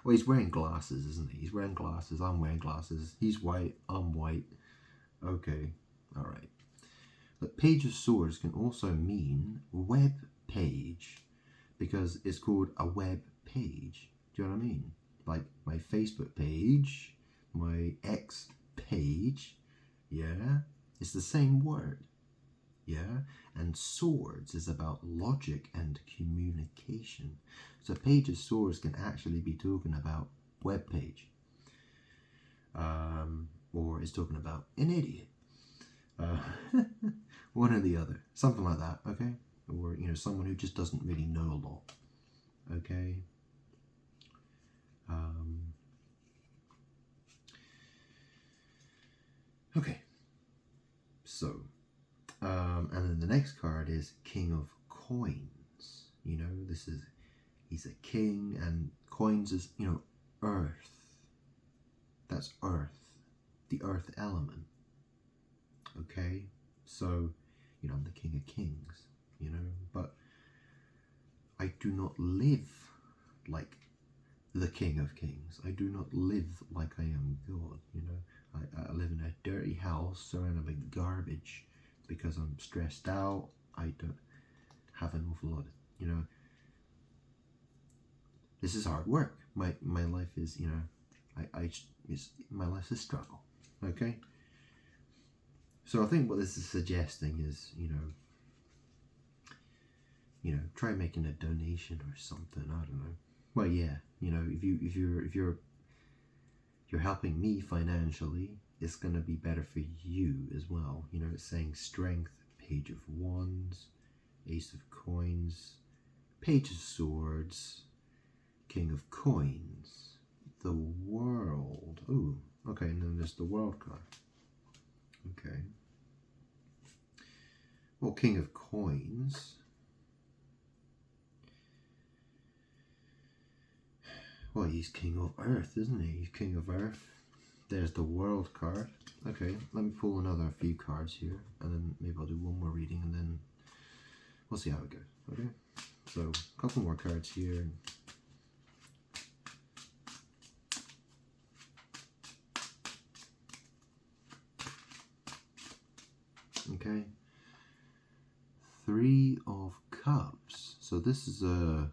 Well, he's wearing glasses, isn't he? He's wearing glasses. I'm wearing glasses. He's white. I'm white. Okay. All right. But Page of Swords can also mean web page, because it's called a web page. Do you know what I mean? Like my Facebook page, my X page. Yeah. It's the same word. Yeah, and swords is about logic and communication. So Page of Swords can actually be talking about web page, or it's talking about an idiot, one or the other, something like that. Okay, or someone who just doesn't really know a lot. Okay. Okay. So. And then the next card is King of Coins. He's a king, and coins is, earth. That's earth, the earth element. Okay? So, I'm the King of Kings, but I do not live like the King of Kings. I do not live like I am God, I live in a dirty house surrounded by garbage. Because I'm stressed out, I don't have an awful lot of, this is hard work. My life is, my life's a struggle. Okay. So I think what this is suggesting is, try making a donation or something. I don't know. Well, yeah, if you're helping me financially, it's going to be better for you as well. It's saying strength, Page of Wands, Ace of Coins, Page of Swords, King of Coins, the World. Ooh, okay, and then there's the World card. Okay. Well, King of Coins. Well, he's King of Earth, isn't he? He's King of Earth. There's the World card. Okay, let me pull another few cards here, and then maybe I'll do one more reading, and then we'll see how it goes. Okay, so a couple more cards here. Okay, Three of Cups. So this is a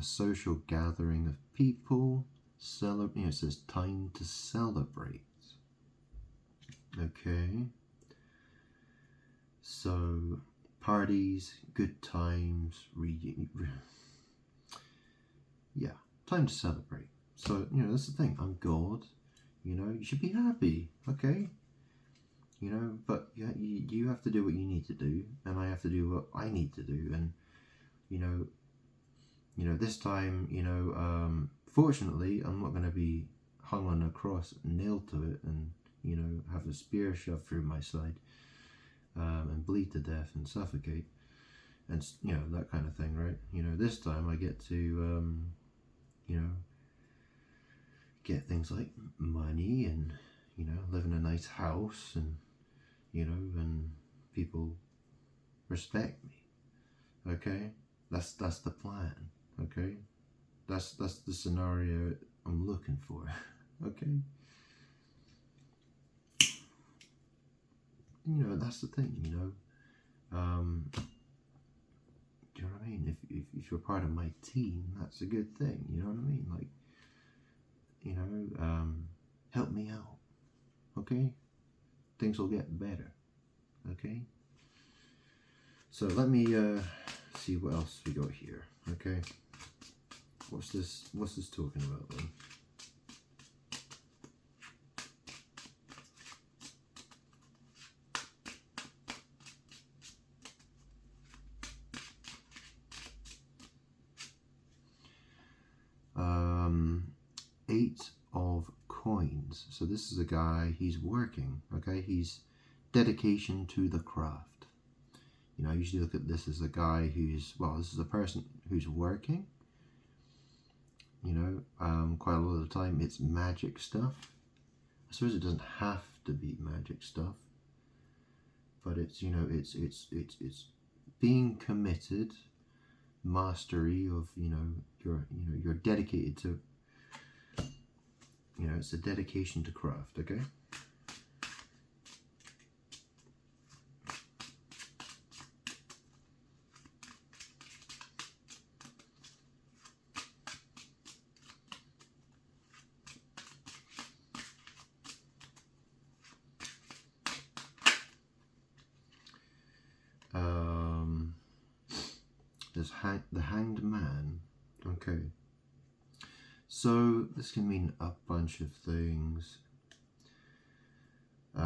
social gathering of people. It says time to celebrate. Okay. So parties, good times, yeah, time to celebrate. So, that's the thing. I'm God. You should be happy. Okay. But you have to do what you need to do, and I have to do what I need to do. And, this time, fortunately, I'm not going to be hung on a cross, nailed to it, and, have a spear shoved through my side, and bleed to death and suffocate, and, that kind of thing, right? This time I get to, get things like money and, live in a nice house, and, and people respect me. Okay? That's the plan. Okay? That's the scenario I'm looking for. Okay? That's the thing, do you know what I mean? If you're part of my team, that's a good thing, you know what I mean? Like, help me out, okay? Things will get better, okay? So let me see what else we got here, okay? What's this talking about then? Eight of Coins. So this is a guy, he's working, okay? He's dedication to the craft. I usually look at this as a guy who's, this is a person who's working. Quite a lot of the time it's magic stuff. I suppose it doesn't have to be magic stuff, but it's, it's being committed, mastery of, you're dedicated to you know, it's a dedication to craft, okay? There's the Hanged Man. Okay. So this can mean a bunch of things. You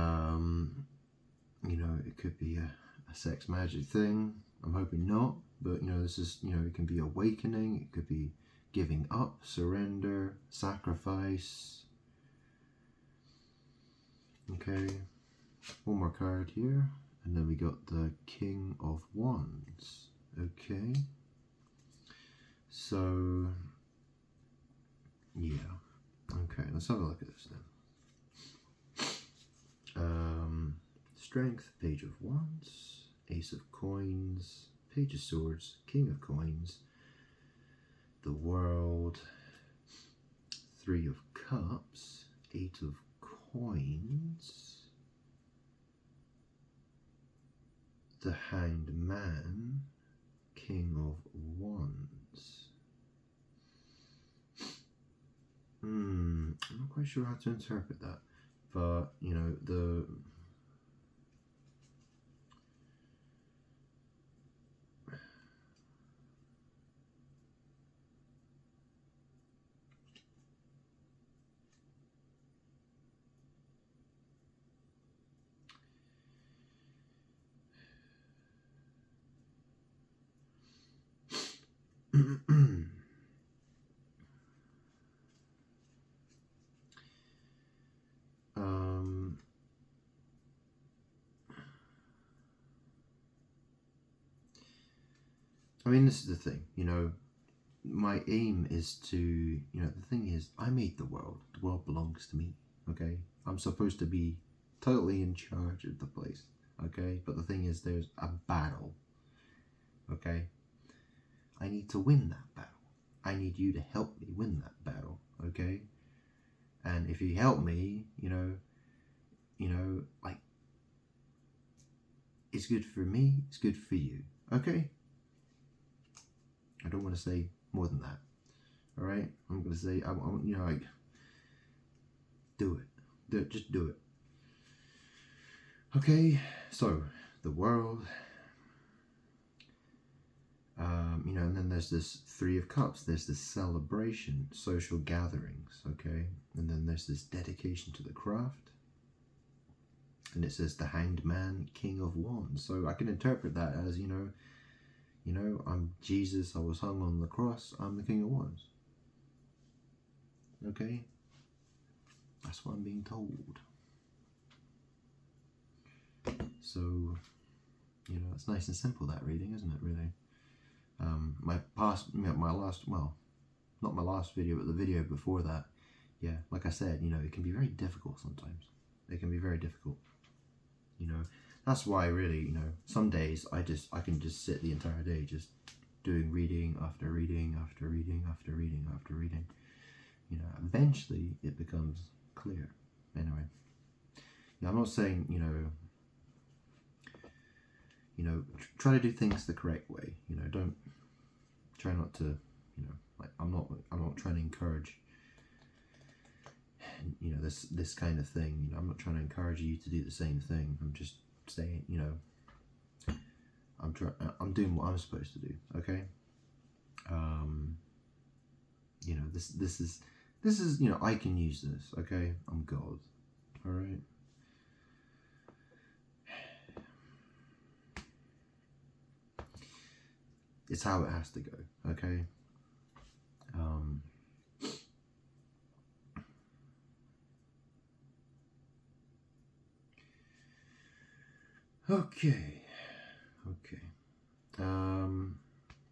know, it could be a sex magic thing. I'm hoping not, but you know, this is, you know, it can be awakening. It could be giving up, surrender, sacrifice. Okay. One more card here, and then we got the King of Wands. Okay. So, yeah. Okay, let's have a look at this then. Strength, Page of Wands, Ace of Coins, Page of Swords, King of Coins, the World, Three of Cups, Eight of Coins, the Hanged Man, King of Wands. I'm not quite sure how to interpret that, but you know, the I mean, this is the thing, you know, my aim is to, you know, the thing is, I made the world belongs to me, okay? I'm supposed to be totally in charge of the place, okay? But the thing is, there's a battle, okay? I need to win that battle. I need you to help me win that battle, okay? And if you help me, you know, like, it's good for me, it's good for you, okay? I don't want to say more than that, all right? I'm going to say, you know, like, do it, just do it. Okay, so, the World, you know, and then there's this Three of Cups, there's this celebration, social gatherings, okay? And then there's this dedication to the craft, and it says the Hanged Man, King of Wands. So I can interpret that as, you know, I'm Jesus, I was hung on the cross, I'm the King of Wands. Okay? That's what I'm being told. So, you know, it's nice and simple, that reading, isn't it, really? My last, well, not my last video, but the video before that, yeah, like I said, you know, it can be very difficult sometimes. It can be very difficult. You know, that's why really, you know, some days I can just sit the entire day just doing reading after reading after reading after reading after reading. You know, eventually it becomes clear. Anyway, yeah, I'm not saying, you know, try to do things the correct way. You know, don't try not to, you know, like I'm not trying to encourage, you know, this kind of thing. You know, I'm not trying to encourage you to do the same thing. I'm just saying, you know, I'm doing what I'm supposed to do. Okay. You know, this is, you know, I can use this. Okay, I'm God. All right. It's how it has to go. Okay. Okay.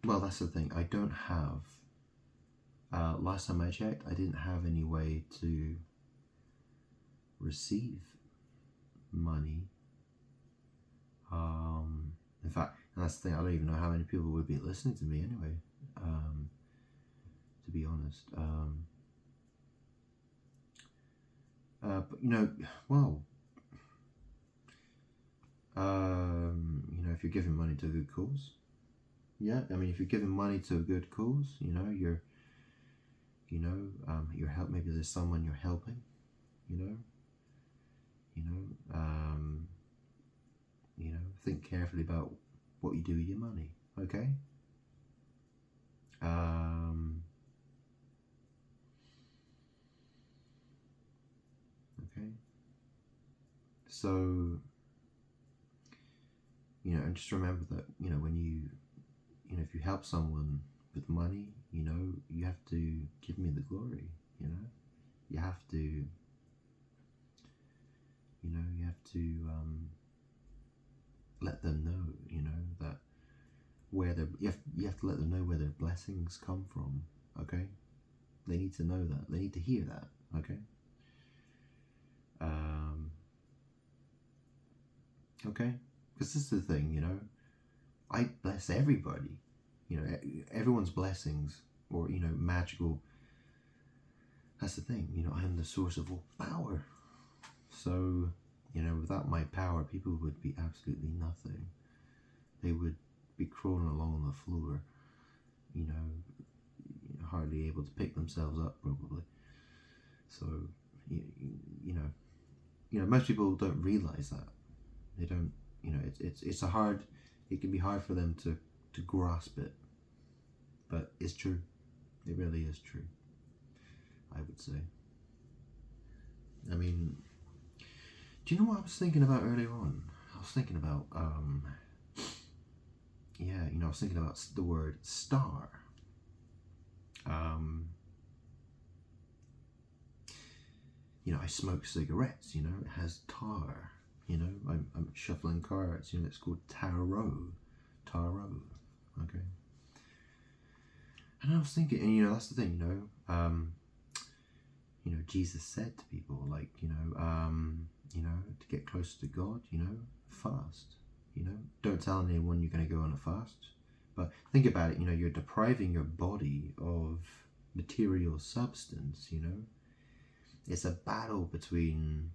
Well, that's the thing. I don't have. Last time I checked, I didn't have any way to receive money. In fact, and that's the thing. I don't even know how many people would be listening to me anyway. To be honest. But well, if you're giving money to a good cause, yeah. I mean, if you're giving money to a good cause, you're help. Maybe there's someone you're helping, you know, um, think carefully about what you do with your money. Okay. Okay. So, and just remember that, when if you help someone with money, you have to give me the glory, you have to, let them know, that you have to let them know where their blessings come from, okay? They need to know that. They need to hear that, okay? Okay? Because this is the thing, I bless everybody. Everyone's blessings, or, magical. That's the thing, I am the source of all power. So, without my power, people would be absolutely nothing. They would be crawling along the floor, hardly able to pick themselves up, probably. So, most people don't realize that. They don't, it can be hard for them to grasp it. But it's true. It really is true, I would say. I mean, do you know what I was thinking about earlier on? I was thinking about, I was thinking about the word star. I smoke cigarettes, it has tar, I'm shuffling cards, it's called tarot, okay? And I was thinking, and that's the thing, Jesus said to people, like, to get closer to God, fast, don't tell anyone you're going to go on a fast, but think about it, you're depriving your body of material substance, it's a battle between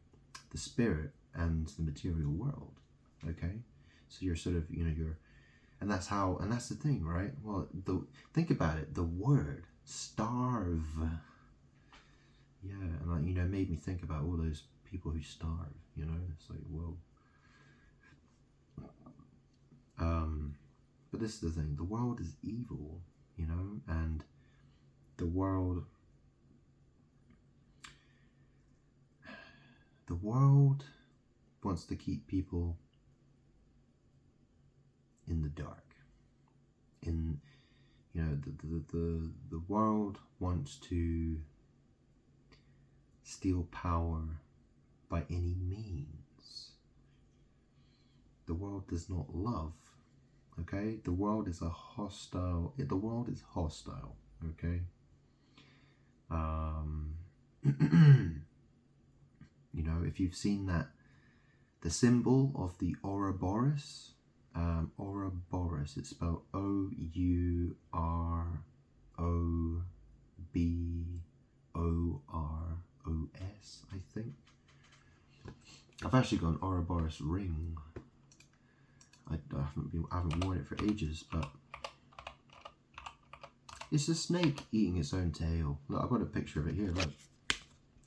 the spirit and the material world, okay? So you're sort of, and that's the thing, right? Well, think about it, the word starve, and made me think about all those people who starve, it's like, whoa. But this is the thing, the world is evil, and the world wants to keep people in the dark. The world wants to steal power by any means. The world does not love, okay? The world is hostile, okay? If you've seen that, the symbol of the Ouroboros, it's spelled Ouroboros, I think. I've actually got an Ouroboros ring. I haven't worn it for ages, but it's a snake eating its own tail. Look, I've got a picture of it here, look.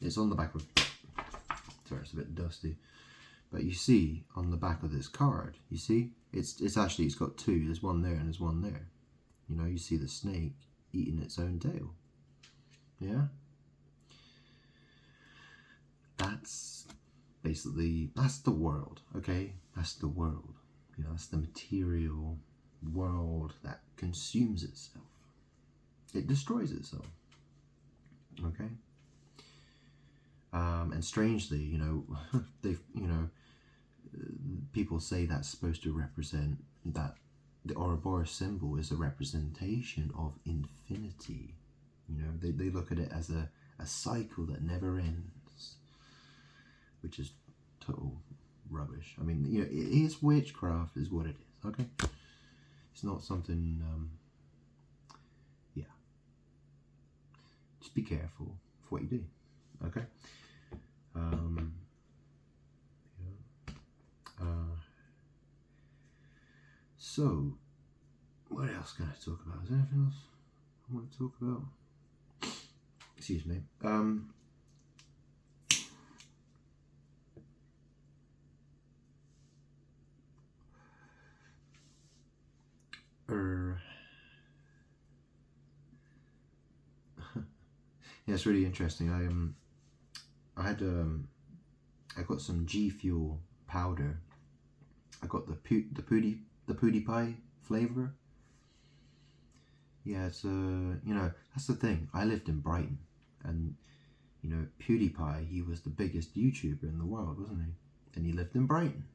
It's on the back of, sorry, it's a bit dusty. But you see on the back of this card, you see, it's got two. There's one there and there's one there. You see the snake eating its own tail. Yeah? That's the world, okay? That's the world. That's the material world that consumes itself. It destroys itself. Okay? And strangely, people say that's supposed to represent that the Ouroboros symbol is a representation of infinity. They look at it as a cycle that never ends, which is total rubbish. I mean, it is witchcraft, is what it is. Okay, it's not something. Just be careful for what you do. Okay. Um, so, what else can I talk about? Is there anything else I want to talk about? Excuse me. Yeah, it's really interesting. I got some G Fuel powder. I got the PewDiePie flavor. Yeah, it's that's the thing. I lived in Brighton, and PewDiePie, he was the biggest YouTuber in the world, wasn't he? And he lived in Brighton.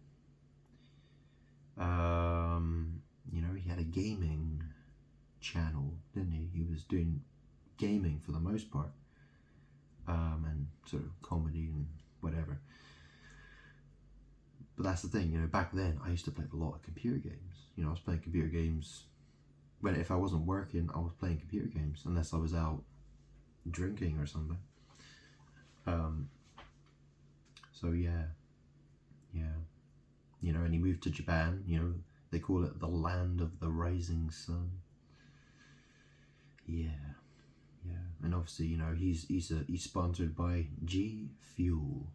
He had a gaming channel, didn't he? He was doing gaming for the most part, and sort of comedy and whatever. But that's the thing, back then I used to play a lot of computer games. I was playing computer games if I wasn't working. I was playing computer games unless I was out drinking or something. So yeah, and he moved to Japan. They call it the land of the rising sun. Yeah, and obviously, he's sponsored by G Fuel.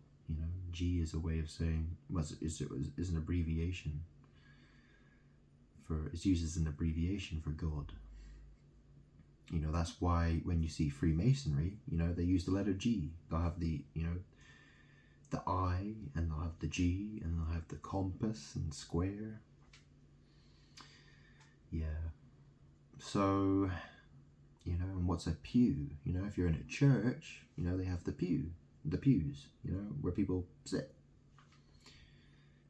G is a way of saying, is an abbreviation for, it's used as an abbreviation for God. That's why when you see Freemasonry, they use the letter G. They'll have the I, and they'll have the G, and they'll have the compass and square. Yeah. So, and what's a pew? If you're in a church, they have the pews, where people sit.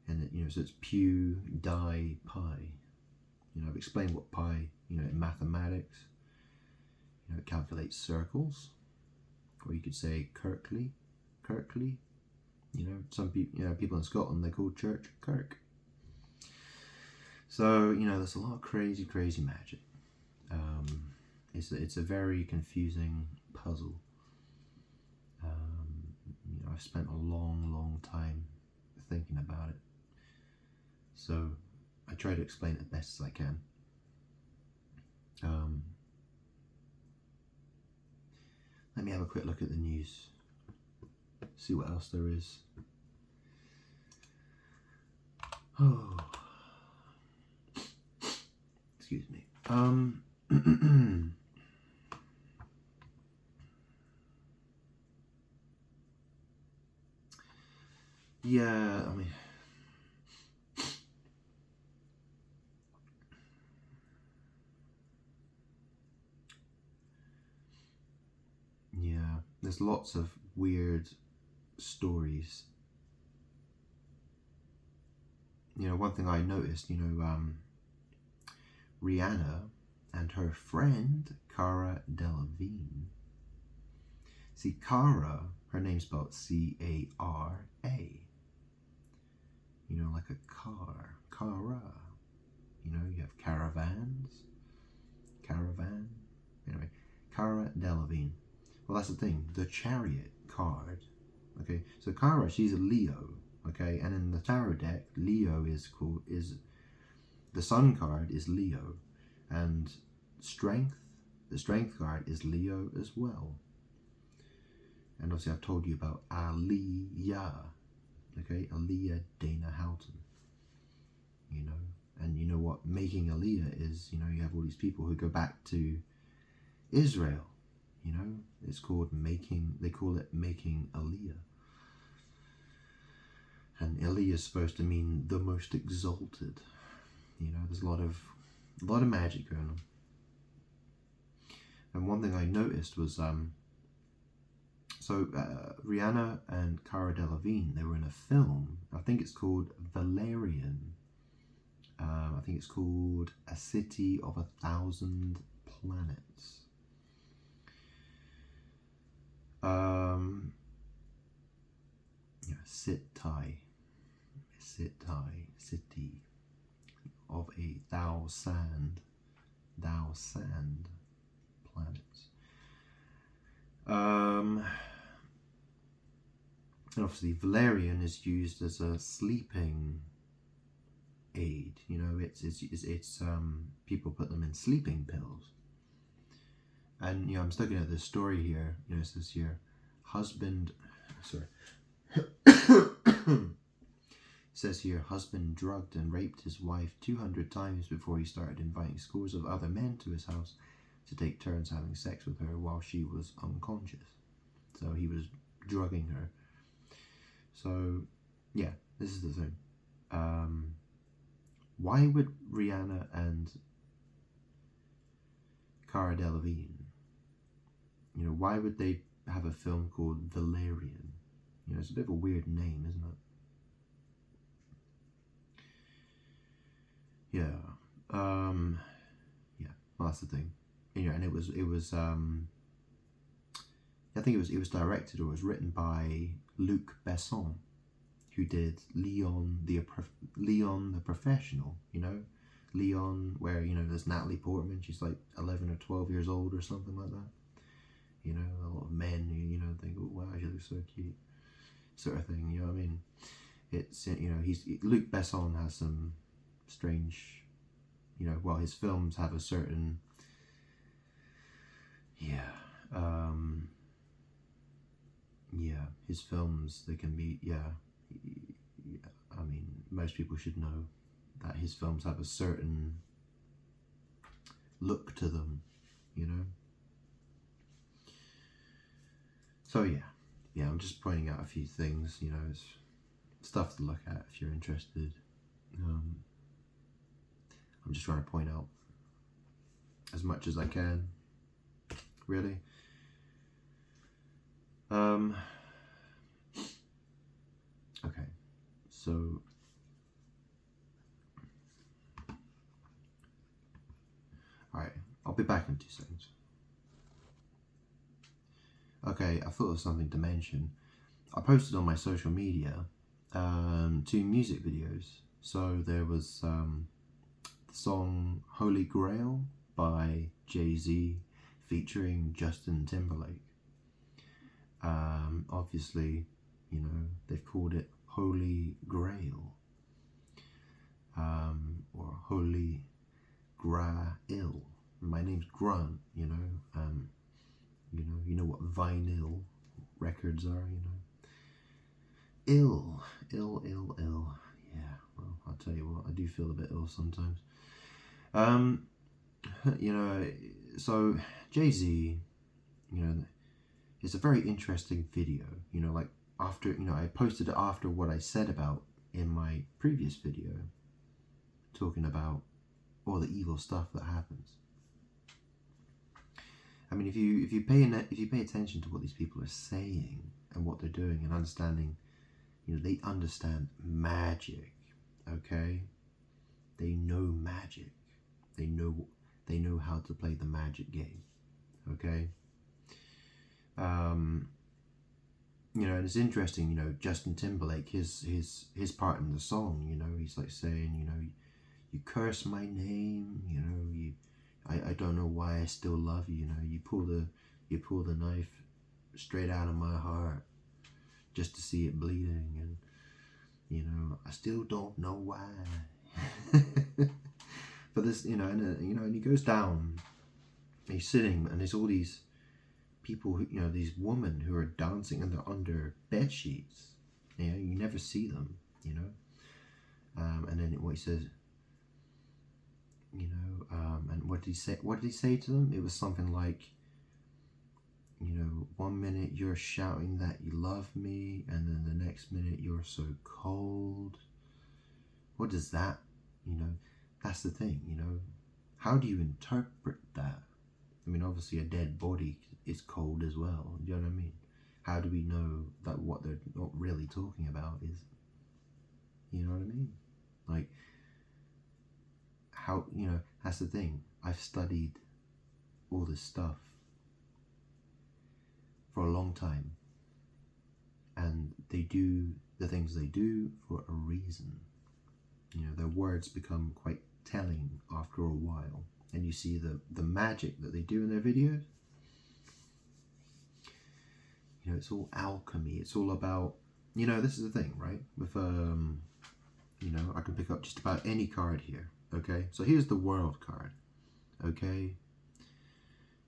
And so it's pew, die, pi. I've explained what pi, in mathematics, it calculates circles. Or you could say Kirkley. Some people, people in Scotland, they call church Kirk. So, there's a lot of crazy magic. It's a very confusing puzzle. I've spent a long time thinking about it. So I try to explain it best as I can. Let me have a quick look at the news. See what else there is. Oh, excuse me. Yeah, I mean, yeah, there's lots of weird stories. One thing I noticed, Rihanna and her friend Cara Delevingne. See, Cara, her name's spelled C-A-R-A. Like a car, Cara. You have caravans, caravan. Anyway, Cara Delevingne. Well, that's the thing. The Chariot card. Okay, so Cara, she's a Leo. Okay, and in the tarot deck, Leo is the Sun card is Leo, and Strength, the Strength card is Leo as well. And obviously, I've told you about Aaliyah. Okay, Aaliyah Dana Houghton. And you know what making Aaliyah is. You have all these people who go back to Israel. It's called making. They call it making Aaliyah. And Aaliyah is supposed to mean the most exalted. There's a lot of magic going on. And one thing I noticed was Rihanna and Cara Delevingne, they were in a film. I think it's called Valerian. I think it's called A City of 1,000 Planets. City of 1,000 planets. And obviously valerian is used as a sleeping aid. You know, it's people put them in sleeping pills. And you know, I'm just looking at this story here. You know, it says here, it says here, husband drugged and raped his wife 200 times before he started inviting scores of other men to his house to take turns having sex with her while she was unconscious. So he was drugging her. So yeah, this is the thing. Why would Rihanna and Cara Delevingne, you know, why would they have a film called Valerian? You know, it's a bit of a weird name, isn't it? Yeah. Yeah. Well, that's the thing. You know, and it was I think it was directed or was written by Luc Besson, who did Leon the Professional. You know, Leon, where you know there's Natalie Portman. She's like 11 or 12 years old or something like that. You know, a lot of men who you know think, oh wow, she looks so cute, sort of thing. You know what I mean? It's, you know, Luc Besson has some strange, you know, well, his films have a certain, yeah, his films, they can be, I mean, most people should know that his films have a certain look to them, you know. So yeah, I'm just pointing out a few things, you know, it's stuff to look at if you're interested. I'm just trying to point out as much as I can, really. Okay, so alright, I'll be back in 2 seconds. Okay, I thought of something to mention. I posted on my social media 2 music videos. So there was the song Holy Grail by Jay-Z featuring Justin Timberlake. Obviously, you know, they've called it Holy Grail, or Holy Grail. My name's Grunt, you know. You know what vinyl records are, you know. Ill. Yeah, well, I'll tell you what, I do feel a bit ill sometimes. You know, so Jay-Z, you know, it's a very interesting video. You know, like after, you know, I posted it after what I said about in my previous video, talking about all the evil stuff that happens. I mean, if you pay attention to what these people are saying and what they're doing and understanding, you know, they understand magic. Okay, they know magic. They know how to play the magic game. Okay. You know, and it's interesting. You know, Justin Timberlake, his part in the song. You know, he's like saying, you know, you curse my name. You know, I don't know why I still love you. You know, you pull the knife straight out of my heart just to see it bleeding, and you know, I still don't know why. But this, you know, and he goes down. He's sitting, and there's all these people who, you know, these women who are dancing, and they're under bed sheets. You know, you never see them. You know, and then what he says. You know, and what did he say? What did he say to them? It was something like, you know, 1 minute you're shouting that you love me, and then the next minute you're so cold. What does that, you know, that's the thing, you know. How do you interpret that? I mean, obviously a dead body is cold as well. Do you know what I mean? How do we know that what they're not really talking about is, you know what I mean? Like, how, you know, that's the thing. I've studied all this stuff for a long time, and they do the things they do for a reason. You know, their words become quite telling after a while, and you see the magic that they do in their videos. You know, it's all alchemy. It's all about, you know, this is the thing, right? With you know, I can pick up just about any card here. Okay, so here's the World card. Okay,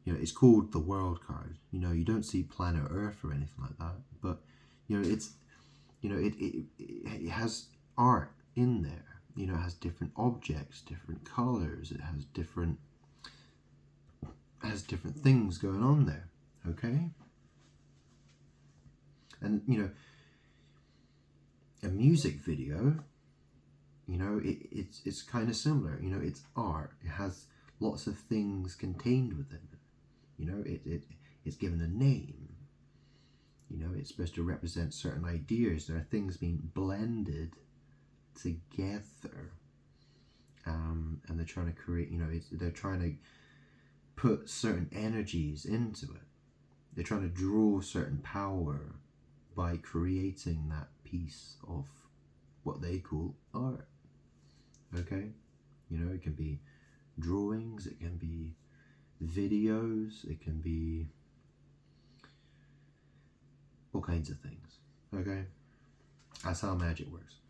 you know, it's called the World card. You know, you don't see planet Earth or anything like that, but you know, it's, you know, it has art in there. You know, it has different objects, different colors. It has different things going on there. Okay, and you know, a music video, you know, it's kind of similar. You know, it's art. It has lots of things contained within it. You know, it's given a name. You know, it's supposed to represent certain ideas. There are things being blended together, and they're trying to create. You know, they're trying to put certain energies into it. They're trying to draw certain power by creating that piece of what they call art. Okay, you know, it can be drawings, it can be videos, it can be all kinds of things. Okay, that's how magic works.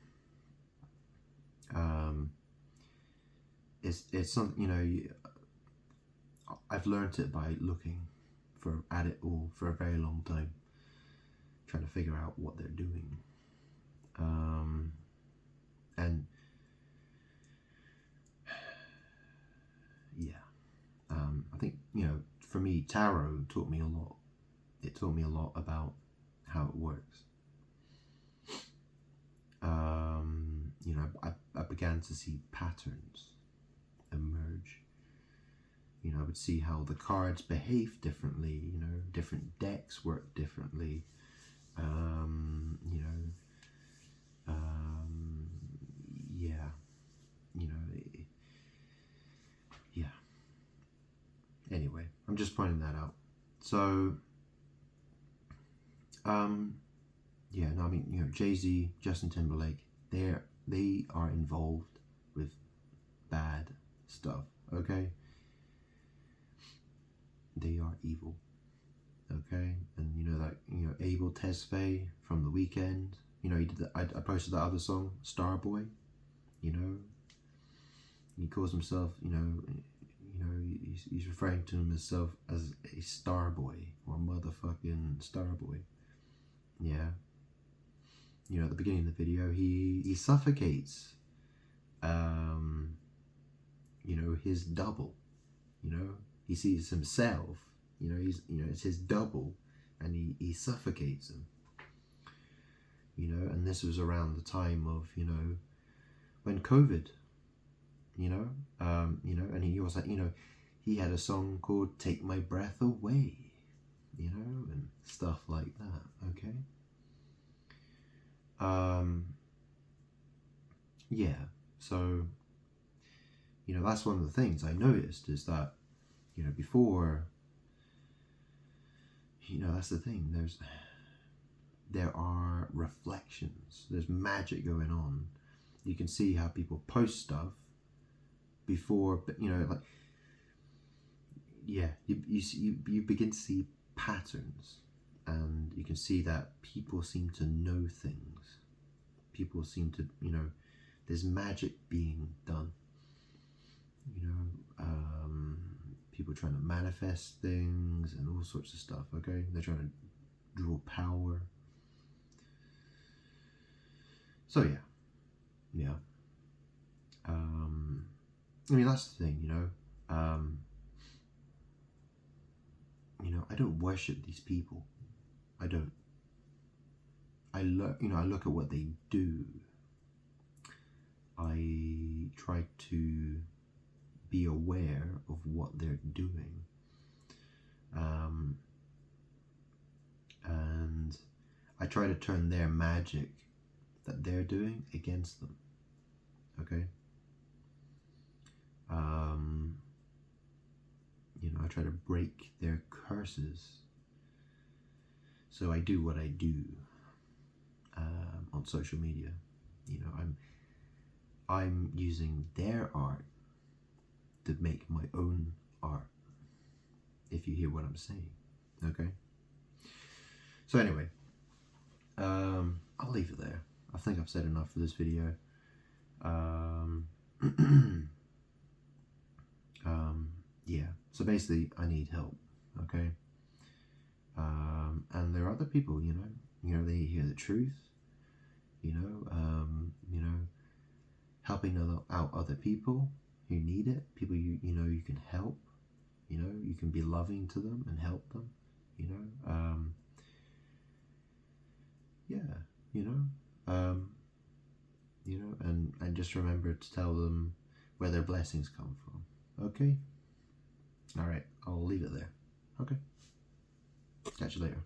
It's something, you know, I've learned it by looking at it all for a very long time, trying to figure out what they're doing, and yeah, I think, you know, for me, tarot taught me a lot. It taught me a lot about how it works. You know, I began to see patterns emerge. You know, I would see how the cards behave differently. You know, different decks work differently. You know, yeah, you know, yeah. Anyway, I'm just pointing that out. So, yeah, no, I mean, you know, Jay-Z, Justin Timberlake, they are involved with bad stuff, okay? They are evil, okay? And you know that, you know, Abel Tesfaye from The Weeknd, you know, he did I posted that other song, Starboy, you know, he calls himself, you know, he's referring to himself as a Starboy or motherfucking Starboy, yeah. You know, at the beginning of the video, he suffocates, you know, his double. You know, he sees himself. You know, it's his double, and he suffocates him. You know, and this was around the time of, you know, when COVID. You know, and he was like, you know, he had a song called "Take My Breath Away," you know, and stuff like that. Okay. Yeah, so, you know, that's one of the things I noticed is that, you know, before, you know, that's the thing, there are reflections, there's magic going on. You can see how people post stuff before, you know, like, yeah, you begin to see patterns, and you can see that people seem to know things. People seem to, you know, there's magic being done. You know, people trying to manifest things and all sorts of stuff. Okay, they're trying to draw power. So yeah. I mean, that's the thing, you know. You know, I don't worship these people. I don't. I look at what they do. I try to be aware of what they're doing, and I try to turn their magic that they're doing against them. Okay. You know, I try to break their curses. So I do what I do on social media. You know, I'm using their art to make my own art, if you hear what I'm saying. Okay. So anyway, I'll leave it there. I think I've said enough for this video. Yeah, so basically I need help, okay? And there are other people, you know, they hear the truth, you know, helping out other people who need it, people you know you can help, you know, you can be loving to them and help them, you know, yeah, you know, and just remember to tell them where their blessings come from, okay? All right, I'll leave it there. Okay. Catch you later.